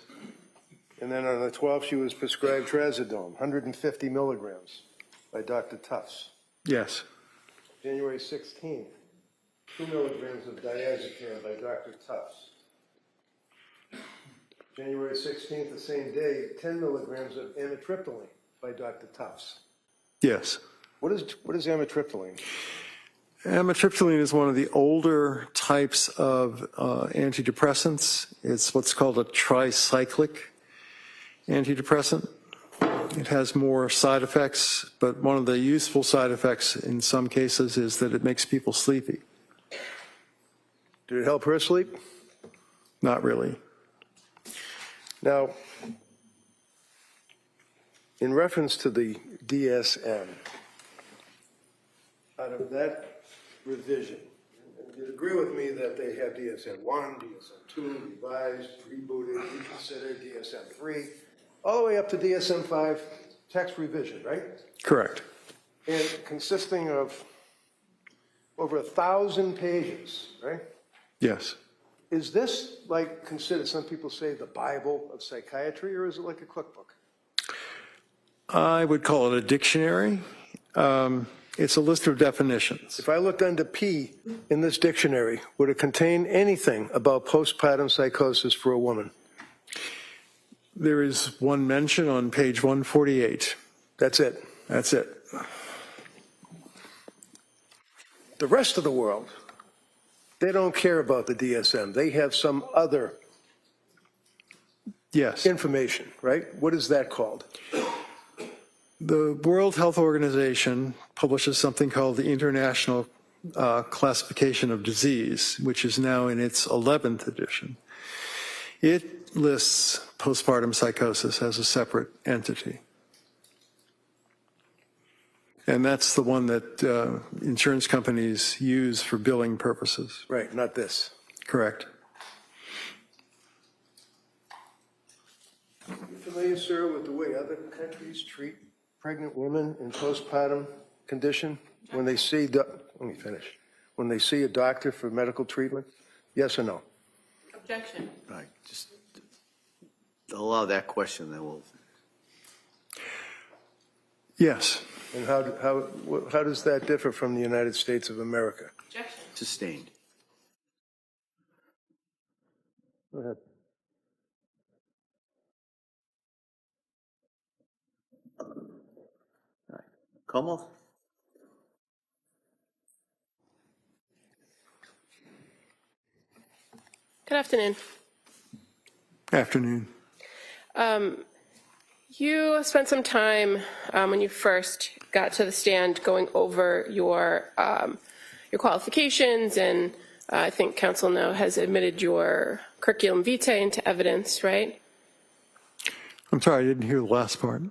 And then on the 12th, she was prescribed trazodone, 150 milligrams by Dr. Tufts. Yes. January 16th, 2 milligrams of diazepam by Dr. Tufts. January 16th, the same day, 10 milligrams of amitriptyline by Dr. Tufts. Yes. What is amitriptyline? Amitriptyline is one of the older types of antidepressants. It's what's called a tricyclic antidepressant. It has more side effects, but one of the useful side effects in some cases is that it makes people sleepy. Did it help her sleep? Not really. Now, in reference to the DSM, out of that revision, and you'd agree with me that they have DSM-1, DSM-2, revised, rebooted, reconsidered, DSM-3, all the way up to DSM-5, text revision, right? Correct. And consisting of over 1,000 pages, right? Yes. Is this like considered, some people say, the Bible of psychiatry, or is it like a cookbook? I would call it a dictionary. It's a list of definitions. If I looked under P in this dictionary, would it contain anything about postpartum psychosis for a woman? There is one mention on page 148. That's it. That's it. The rest of the world, they don't care about the DSM. They have some other Yes. information, right? What is that called? The World Health Organization publishes something called the International Classification of Disease, which is now in its 11th edition. It lists postpartum psychosis as a separate entity. And that's the one that insurance companies use for billing purposes. Right, not this. Correct. Are you familiar, sir, with the way other countries treat pregnant women in postpartum condition when they see, let me finish, when they see a doctor for medical treatment? Yes or no? Objection. Right, just allow that question, then we'll. Yes. And how does that differ from the United States of America? Objection. Sustained. Go ahead. Como? Good afternoon. Afternoon. You spent some time when you first got to the stand going over your qualifications, and I think counsel now has admitted your curriculum vitae into evidence, right? I'm sorry, I didn't hear the last part.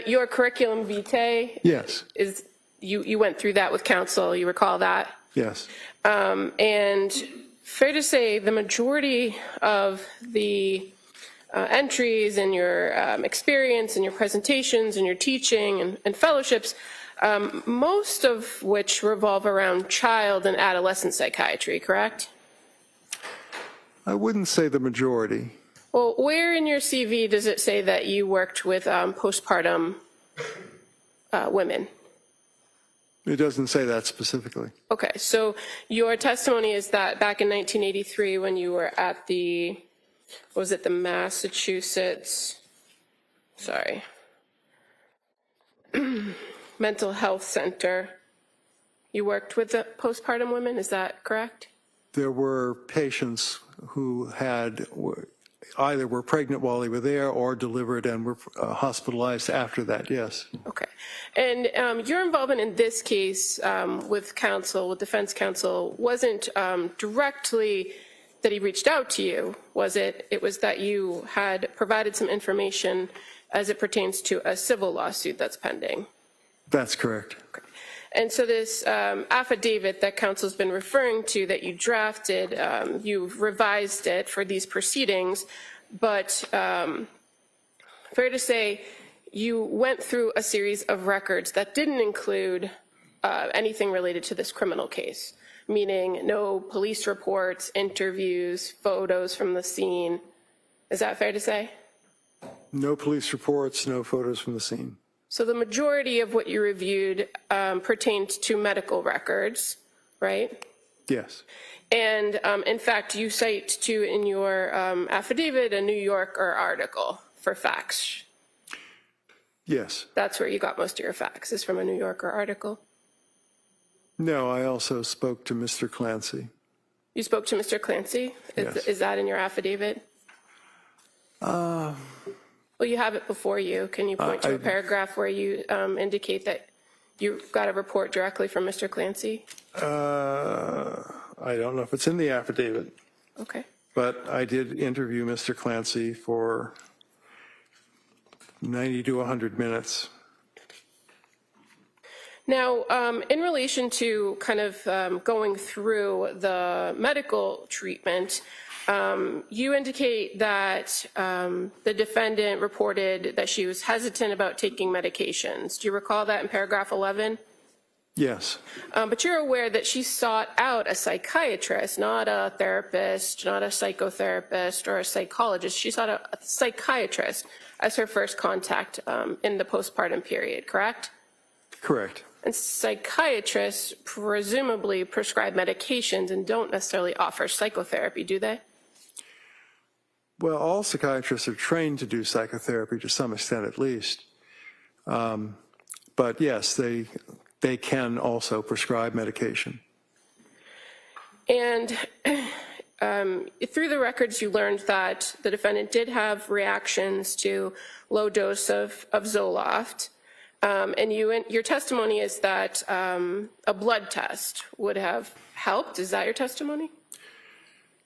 Your curriculum vitae Yes. is you went through that with counsel. You recall that? Yes. And fair to say, the majority of the entries in your experience and your presentations and your teaching and fellowships, most of which revolve around child and adolescent psychiatry, correct? I wouldn't say the majority. Well, where in your CV does it say that you worked with postpartum women? It doesn't say that specifically. Okay, so your testimony is that back in 1983 when you were at the, was it the Massachusetts, sorry, Mental Health Center, you worked with the postpartum women, is that correct? There were patients who had either were pregnant while they were there or delivered and were hospitalized after that, yes. Okay. And your involvement in this case with counsel, with defense counsel, wasn't directly that he reached out to you, was it? It was that you had provided some information as it pertains to a civil lawsuit that's pending. That's correct. Okay. And so this affidavit that counsel's been referring to that you drafted, you've revised it for these proceedings, but fair to say you went through a series of records that didn't include anything related to this criminal case, meaning no police reports, interviews, photos from the scene. Is that fair to say? No police reports, no photos from the scene. So the majority of what you reviewed pertained to medical records, right? Yes. And in fact, you cite to in your affidavit a New Yorker article for facts. Yes. That's where you got most of your facts, is from a New Yorker article. No, I also spoke to Mr. Clancy. You spoke to Mr. Clancy? Yes. Is that in your affidavit? Well, you have it before you. Can you point to a paragraph where you indicate that you got a report directly from Mr. Clancy? I don't know if it's in the affidavit, Okay. but I did interview Mr. Clancy for 90 to 100 minutes. Now, in relation to kind of going through the medical treatment, you indicate that the defendant reported that she was hesitant about taking medications. Do you recall that in paragraph 11? Yes. But you're aware that she sought out a psychiatrist, not a therapist, not a psychotherapist or a psychologist. She sought out a psychiatrist as her first contact in the postpartum period, correct? Correct. And psychiatrists presumably prescribe medications and don't necessarily offer psychotherapy, do they? Well, all psychiatrists are trained to do psychotherapy to some extent at least. But yes, they can also prescribe medication. And through the records, you learned that the defendant did have reactions to low dose of Zoloft. And your testimony is that a blood test would have helped. Is that your testimony?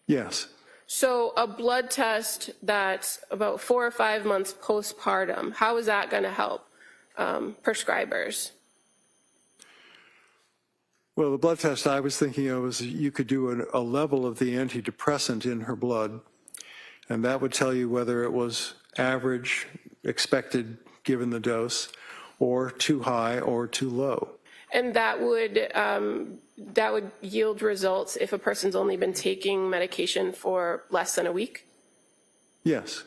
Yes. So a blood test that's about 4 or 5 months postpartum, how is that going to help prescribers? Well, the blood test I was thinking of was you could do a level of the antidepressant in her blood, and that would tell you whether it was average, expected given the dose, or too high or too low. And that would yield results if a person's only been taking medication for less than a week? Yes.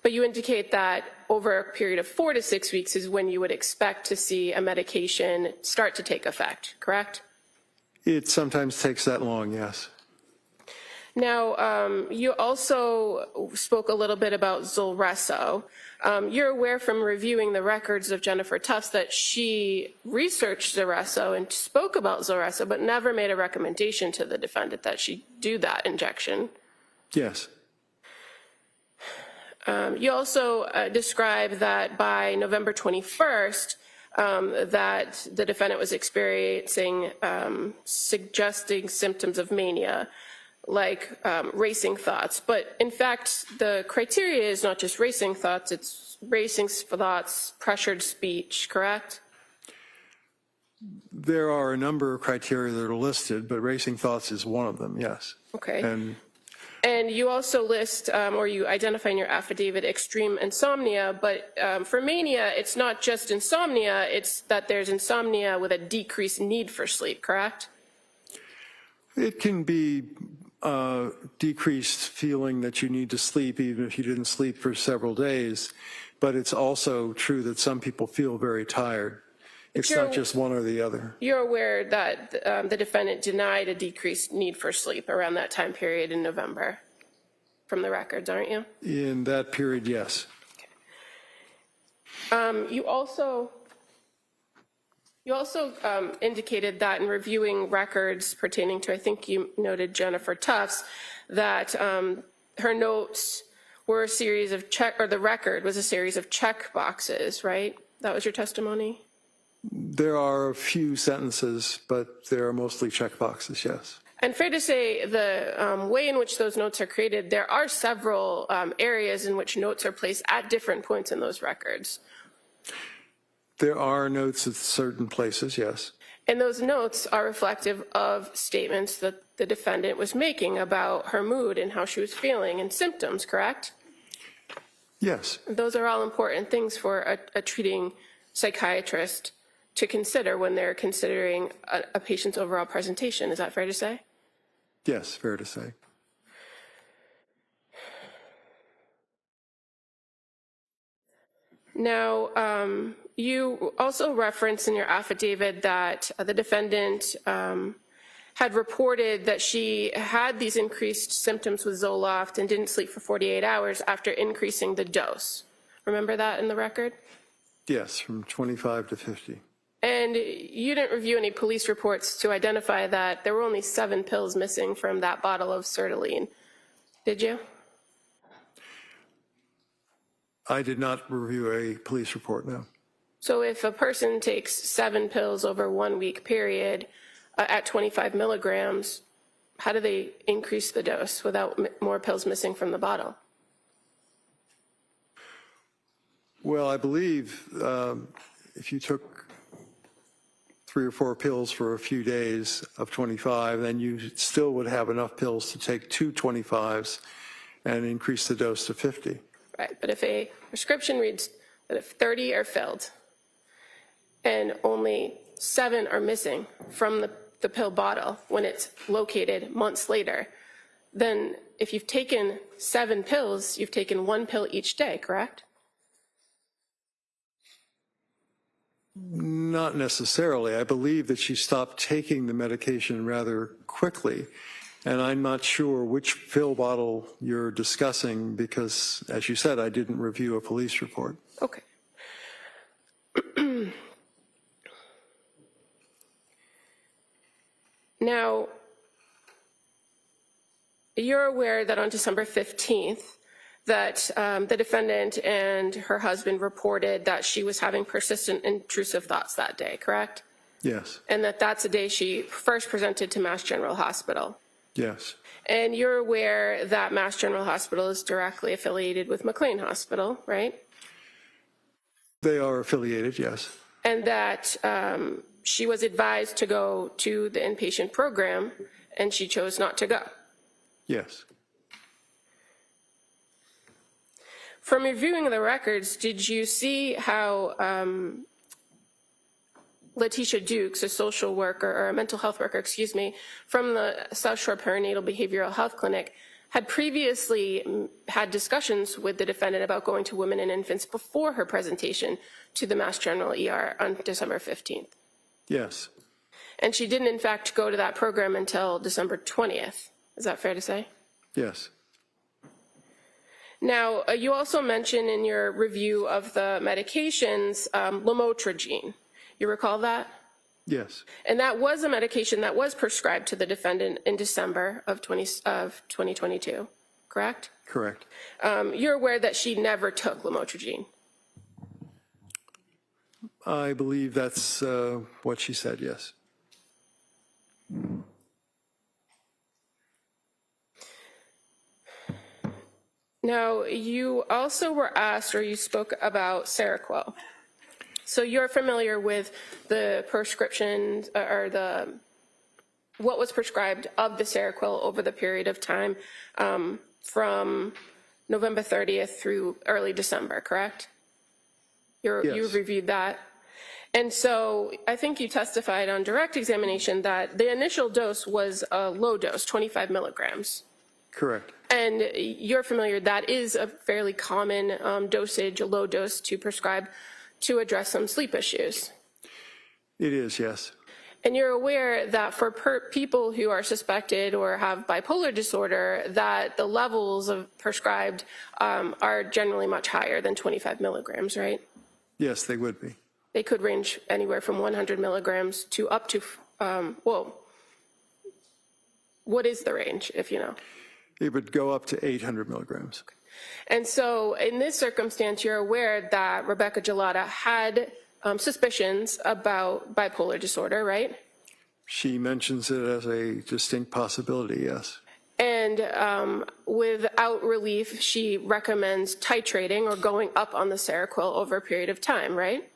But you indicate that over a period of 4 to 6 weeks is when you would expect to see a medication start to take effect, correct? It sometimes takes that long, yes. Now, you also spoke a little bit about Zulresso. You're aware from reviewing the records of Jennifer Tufts that she researched Zulresso and spoke about Zulresso, but never made a recommendation to the defendant that she do that injection. Yes. You also describe that by November 21st, that the defendant was experiencing suggesting symptoms of mania, like racing thoughts. But in fact, the criteria is not just racing thoughts, it's racing thoughts, pressured speech, correct? There are a number of criteria that are listed, but racing thoughts is one of them, yes. Okay. And you also list, or you identify in your affidavit, extreme insomnia, but for mania, it's not just insomnia, it's that there's insomnia with a decreased need for sleep, correct? it can be decreased feeling that you need to sleep even if you didn't sleep for several days, but it's also true that some people feel very tired. It's not just one or the other. You're aware that the defendant denied a decreased need for sleep around that time period in November from the records, aren't you? In that period, yes. You also indicated that in reviewing records pertaining to, I think you noted Jennifer Tufts, that her notes were a series of the record was a series of check boxes, right? That was your testimony? There are a few sentences, but they are mostly check boxes, yes. And fair to say, the way in which those notes are created, there are several areas in which notes are placed at different points in those records. There are notes at certain places, yes. And those notes are reflective of statements that the defendant was making about her mood and how she was feeling and symptoms, correct? Yes. Those are all important things for a treating psychiatrist to consider when they're considering a patient's overall presentation. Is that fair to say? Yes, fair to say. Now, you also referenced in your affidavit that the defendant had reported that she had these increased symptoms with Zoloft and didn't sleep for 48 hours after increasing the dose. Remember that in the record? Yes, from 25 to 50. And you didn't review any police reports to identify that there were only 7 pills missing from that bottle of sertraline, did you? I did not review a police report, no. So if a person takes 7 pills over a 1-week period at 25 milligrams, how do they increase the dose without more pills missing from the bottle? Well, I believe if you took 3 or 4 pills for a few days of 25, then you still would have enough pills to take 2 25s and increase the dose to 50. Right, but if a prescription reads that if 30 are filled and only 7 are missing from the pill bottle when it's located months later, then if you've taken 7 pills, you've taken 1 pill each day, correct? Not necessarily. I believe that she stopped taking the medication rather quickly. And I'm not sure which pill bottle you're discussing because, as you said, I didn't review a police report. Okay. Now, you're aware that on December 15th, that the defendant and her husband reported that she was having persistent intrusive thoughts that day, correct? Yes. And that's the day she first presented to Mass General Hospital. Yes. And you're aware that Mass General Hospital is directly affiliated with McLean Hospital, right? They are affiliated, yes. And that she was advised to go to the inpatient program, and she chose not to go. Yes. From reviewing the records, did you see how Letitia Dukes, a social worker, or a mental health worker, excuse me, from the South Shore Perinatal Behavioral Health Clinic, had previously had discussions with the defendant about going to women and infants before her presentation to the Mass General ER on December 15th? Yes. And she didn't, in fact, go to that program until December 20th. Is that fair to say? Yes. Now, you also mentioned in your review of the medications, lamotrigine. You recall that? Yes. And that was a medication that was prescribed to the defendant in December of 2022, correct? Correct. You're aware that she never took lamotrigine? I believe that's what she said, yes. Now, you also were asked, or you spoke about Seroquel. So you're familiar with the prescription or what was prescribed of the Seroquel over the period of time from November 30th through early December, correct? Yes. You've reviewed that. And so I think you testified on direct examination that the initial dose was a low dose, 25 milligrams. Correct. And you're familiar, that is a fairly common dosage, a low dose to prescribe to address some sleep issues. It is, yes. And you're aware that for people who are suspected or have bipolar disorder, that the levels of prescribed are generally much higher than 25 milligrams, right? Yes, they would be. They could range anywhere from 100 milligrams to up to, well, what is the range, if you know? It would go up to 800 milligrams. And so in this circumstance, you're aware that Rebecca Gelada had suspicions about bipolar disorder, right? She mentions it as a distinct possibility, yes. And without relief, she recommends titrating or going up on the Seroquel over a period of time, right?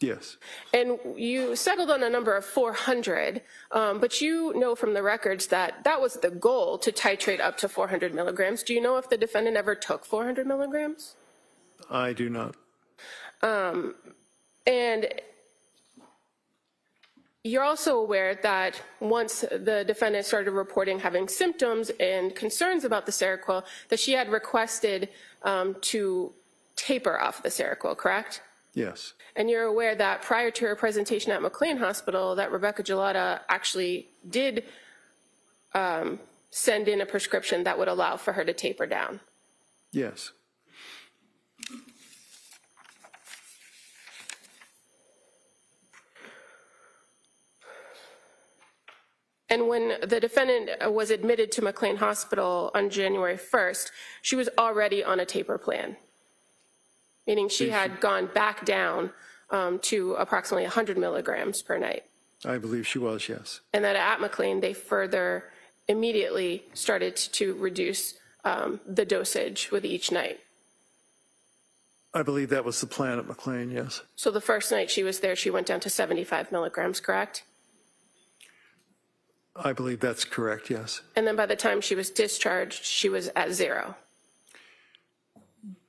Yes. And you settled on a number of 400, but you know from the records that that was the goal, to titrate up to 400 milligrams. Do you know if the defendant ever took 400 milligrams? I do not. And you're also aware that once the defendant started reporting having symptoms and concerns about the Seroquel, that she had requested to taper off the Seroquel, correct? Yes. And you're aware that prior to her presentation at McLean Hospital, that Rebecca Gelada actually did send in a prescription that would allow for her to taper down. Yes. And when the defendant was admitted to McLean Hospital on January 1st, she was already on a taper plan, meaning she had gone back down to approximately 100 milligrams per night. I believe she was, yes. And that at McLean, they further immediately started to reduce the dosage with each night. I believe that was the plan at McLean, yes. So the first night she was there, she went down to 75 milligrams, correct? I believe that's correct, yes. And then by the time she was discharged, she was at 0.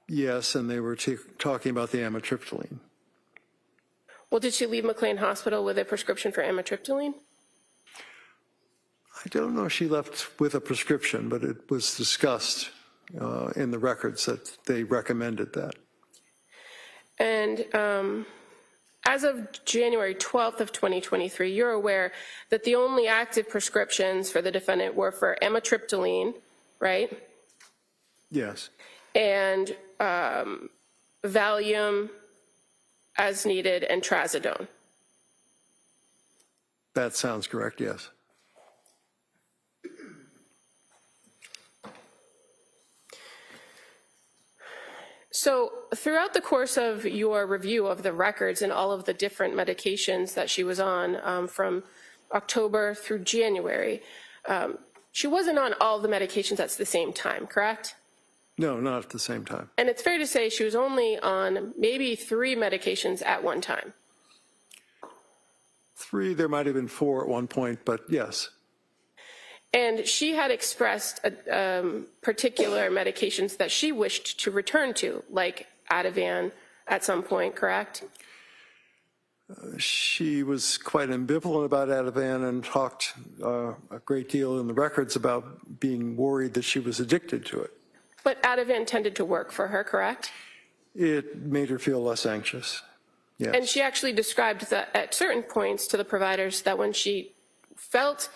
Yes, and they were talking about the amitriptyline. Well, did she leave McLean Hospital with a prescription for amitriptyline? I don't know if she left with a prescription, but it was discussed in the records that they recommended that. And as of January 12th of 2023, you're aware that the only active prescriptions for the defendant were for amitriptyline, right? Yes. And Valium as needed and trazodone. That sounds correct, yes. So throughout the course of your review of the records and all of the different medications that she was on from October through January, she wasn't on all the medications at the same time, correct? No, not at the same time. And it's fair to say she was only on maybe 3 medications at one time. 3, there might have been 4 at one point, but yes. And she had expressed particular medications that she wished to return to, like Ativan at some point, correct? She was quite ambivalent about Ativan and talked a great deal in the records about being worried that she was addicted to it. But Ativan tended to work for her, correct? It made her feel less anxious, yes. And she actually described that at certain points to the providers that when she felt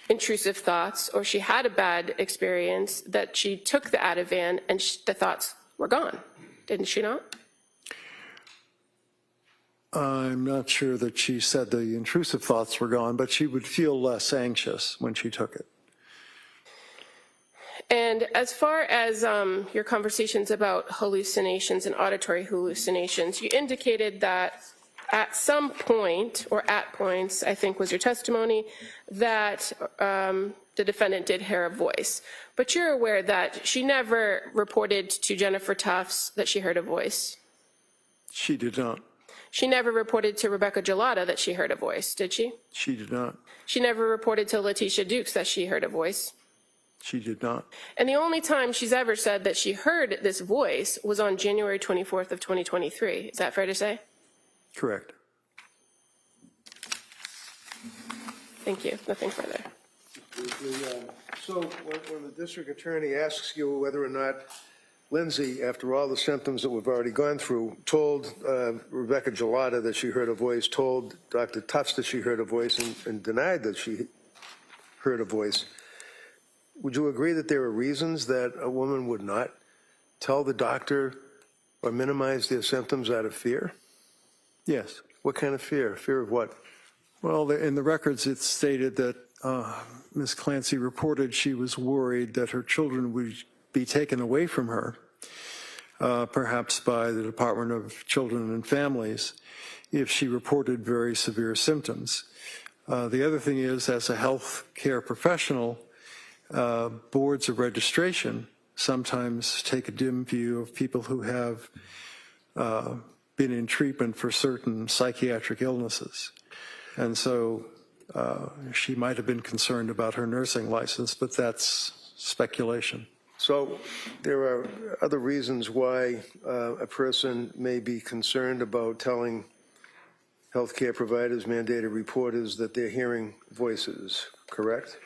intrusive thoughts or she had a bad experience, that she took the Ativan and the thoughts were gone. Didn't she not? I'm not sure that she said the intrusive thoughts were gone, but she would feel less anxious when she took it. And as far as your conversations about hallucinations and auditory hallucinations, you indicated that at some point, or at points, I think was your testimony, that the defendant did hear a voice. But you're aware that she never reported to Jennifer Tufts that she heard a voice. She did not. She never reported to Rebecca Gelada that she heard a voice, did she? She did not. She never reported to Letitia Dukes that she heard a voice. She did not. And the only time she's ever said that she heard this voice was on January 24th of 2023. Is that fair to say? Correct. Thank you. Nothing further. So when the district attorney asks you whether or not Lindsay, after all the symptoms that we've already gone through, told Rebecca Gelada that she heard a voice, told Dr. Tufts that she heard a voice, and denied that she heard a voice. Would you agree that there are reasons that a woman would not tell the doctor or minimize their symptoms out of fear? Yes. What kind of fear? Fear of what? Well, in the records, it's stated that Ms. Clancy reported she was worried that her children would be taken away from her, perhaps by the Department of Children and Families, if she reported very severe symptoms. The other thing is, as a health care professional, boards of registration sometimes take a dim view of people who have been in treatment for certain psychiatric illnesses. And so she might have been concerned about her nursing license, but that's speculation. So there are other reasons why a person may be concerned about telling healthcare providers, mandated reporters, that they're hearing voices, correct?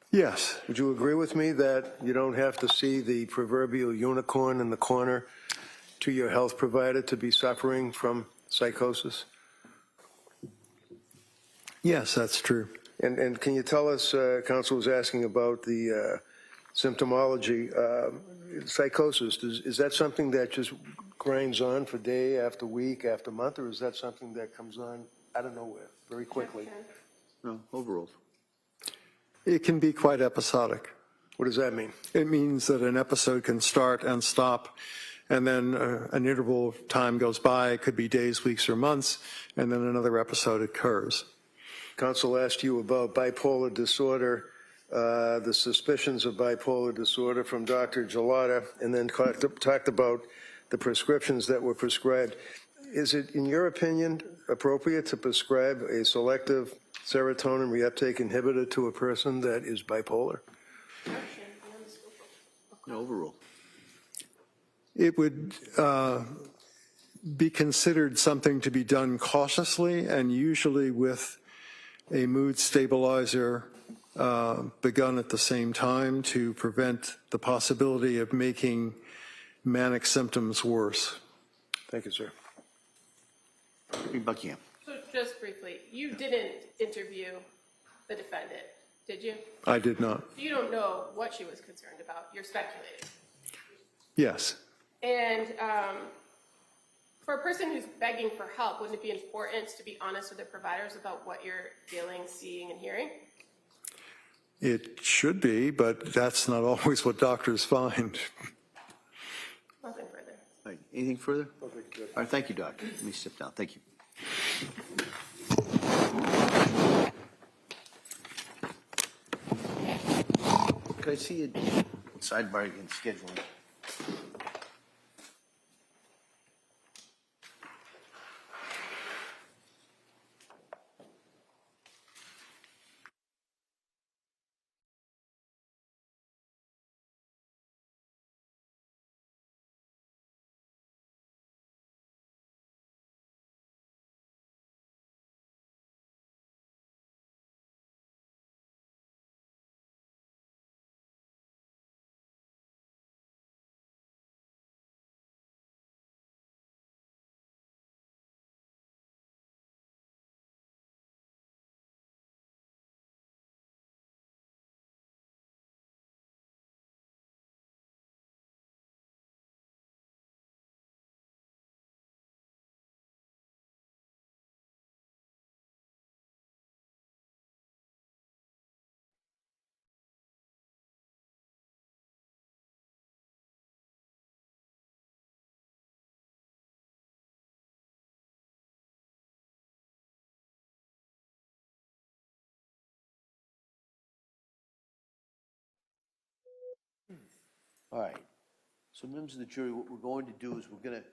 Yes. Would you agree with me that you don't have to see the proverbial unicorn in the corner to your health provider to be suffering from psychosis? Yes, that's true. And can you tell us, Counsel was asking about the symptomology, psychosis, is that something that just grinds on for day after week after month, or is that something that comes on out of nowhere very quickly? No, overall. It can be quite episodic. What does that mean? It means that an episode can start and stop, and then an interval of time goes by. It could be days, weeks, or months, and then another episode occurs. Counsel asked you about bipolar disorder, the suspicions of bipolar disorder from Dr. Gelada, and then talked about the prescriptions that were prescribed. Is it, in your opinion, appropriate to prescribe a selective serotonin reuptake inhibitor to a person that is bipolar? No, overall. It would be considered something to be done cautiously and usually with a mood stabilizer begun at the same time to prevent the possibility of making manic symptoms worse. Thank you, sir. Buckingham. So just briefly, you didn't interview the defendant, did you? I did not. You don't know what she was concerned about. You're speculating. Yes. And for a person who's begging for help, wouldn't it be important to be honest with their providers about what you're feeling, seeing, and hearing? It should be, but that's not always what doctors find. Nothing further. All right, anything further? Okay, good. All right, thank you, Doctor. Let me sit down. Thank you. Could I see a sidebar in scheduling? All right. So members of the jury, what we're going to do is we're going to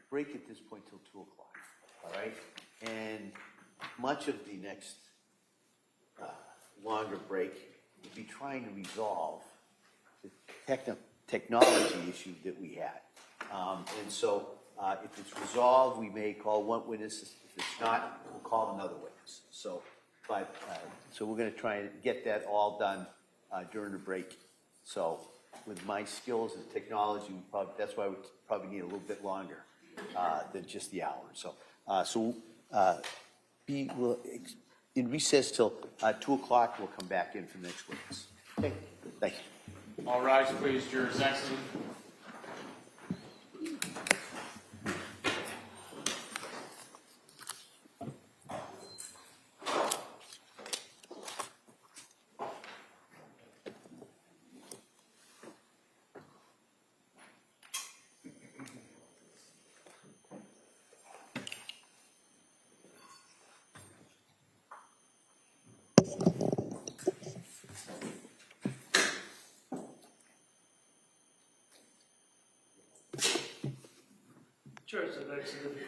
break at this point till 2 o'clock. All right. And much of the next longer break will be trying to resolve the technology issue that we had. And so if it's resolved, we may call one witness. If it's not, we'll call another witness. So, so we're going to try and get that all done during the break. So with my skills and technology, that's why we probably need a little bit longer than just the hour. So, we'll in recess till 2 o'clock. We'll come back in for the next witness. Okay, thank you. All rise, please, Your Excellency.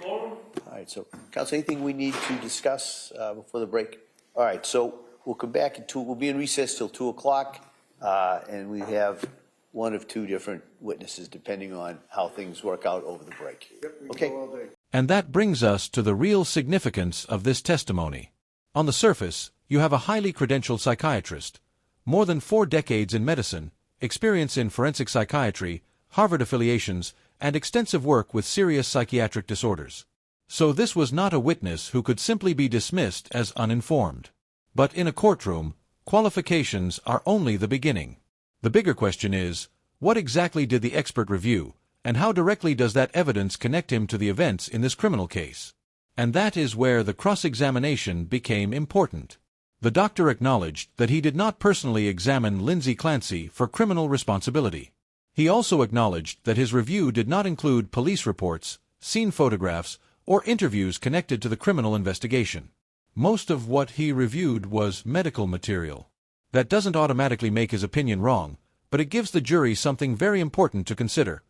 All right, so, Council, anything we need to discuss before the break? All right, so we'll come back at 2. We'll be in recess till 2 o'clock, and we have one of 2 different witnesses, depending on how things work out over the break. Yep, we can Okay. go all day. And that brings us to the real significance of this testimony. On the surface, you have a highly credentialed psychiatrist, more than 4 decades in medicine, experience in forensic psychiatry, Harvard affiliations, and extensive work with serious psychiatric disorders. So this was not a witness who could simply be dismissed as uninformed. But in a courtroom, qualifications are only the beginning. The bigger question is, what exactly did the expert review, and how directly does that evidence connect him to the events in this criminal case? And that is where the cross-examination became important. The doctor acknowledged that he did not personally examine Lindsay Clancy for criminal responsibility. He also acknowledged that his review did not include police reports, scene photographs, or interviews connected to the criminal investigation. Most of what he reviewed was medical material. That doesn't automatically make his opinion wrong, but it gives the jury something very important to consider.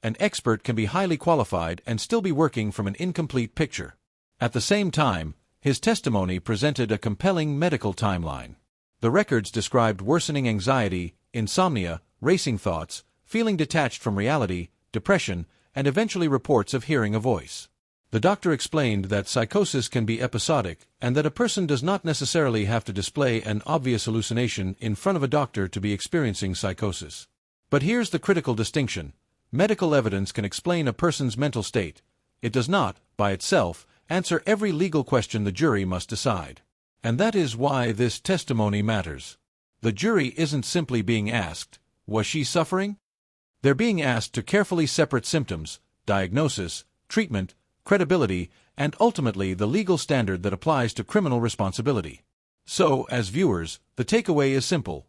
An expert can be highly qualified and still be working from an incomplete picture. At the same time, his testimony presented a compelling medical timeline. The records described worsening anxiety, insomnia, racing thoughts, feeling detached from reality, depression, and eventually reports of hearing a voice. The doctor explained that psychosis can be episodic and that a person does not necessarily have to display an obvious hallucination in front of a doctor to be experiencing psychosis. But here's the critical distinction. Medical evidence can explain a person's mental state. It does not, by itself, answer every legal question the jury must decide. And that is why this testimony matters. The jury isn't simply being asked, was she suffering? They're being asked to carefully separate symptoms, diagnosis, treatment, credibility, and ultimately the legal standard that applies to criminal responsibility. So, as viewers, the takeaway is simple.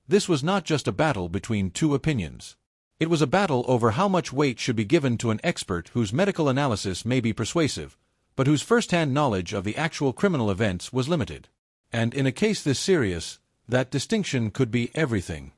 This was not just a battle between 2 opinions. It was a battle over how much weight should be given to an expert whose medical analysis may be persuasive, but whose first-hand knowledge of the actual criminal events was limited. And in a case this serious, that distinction could be everything.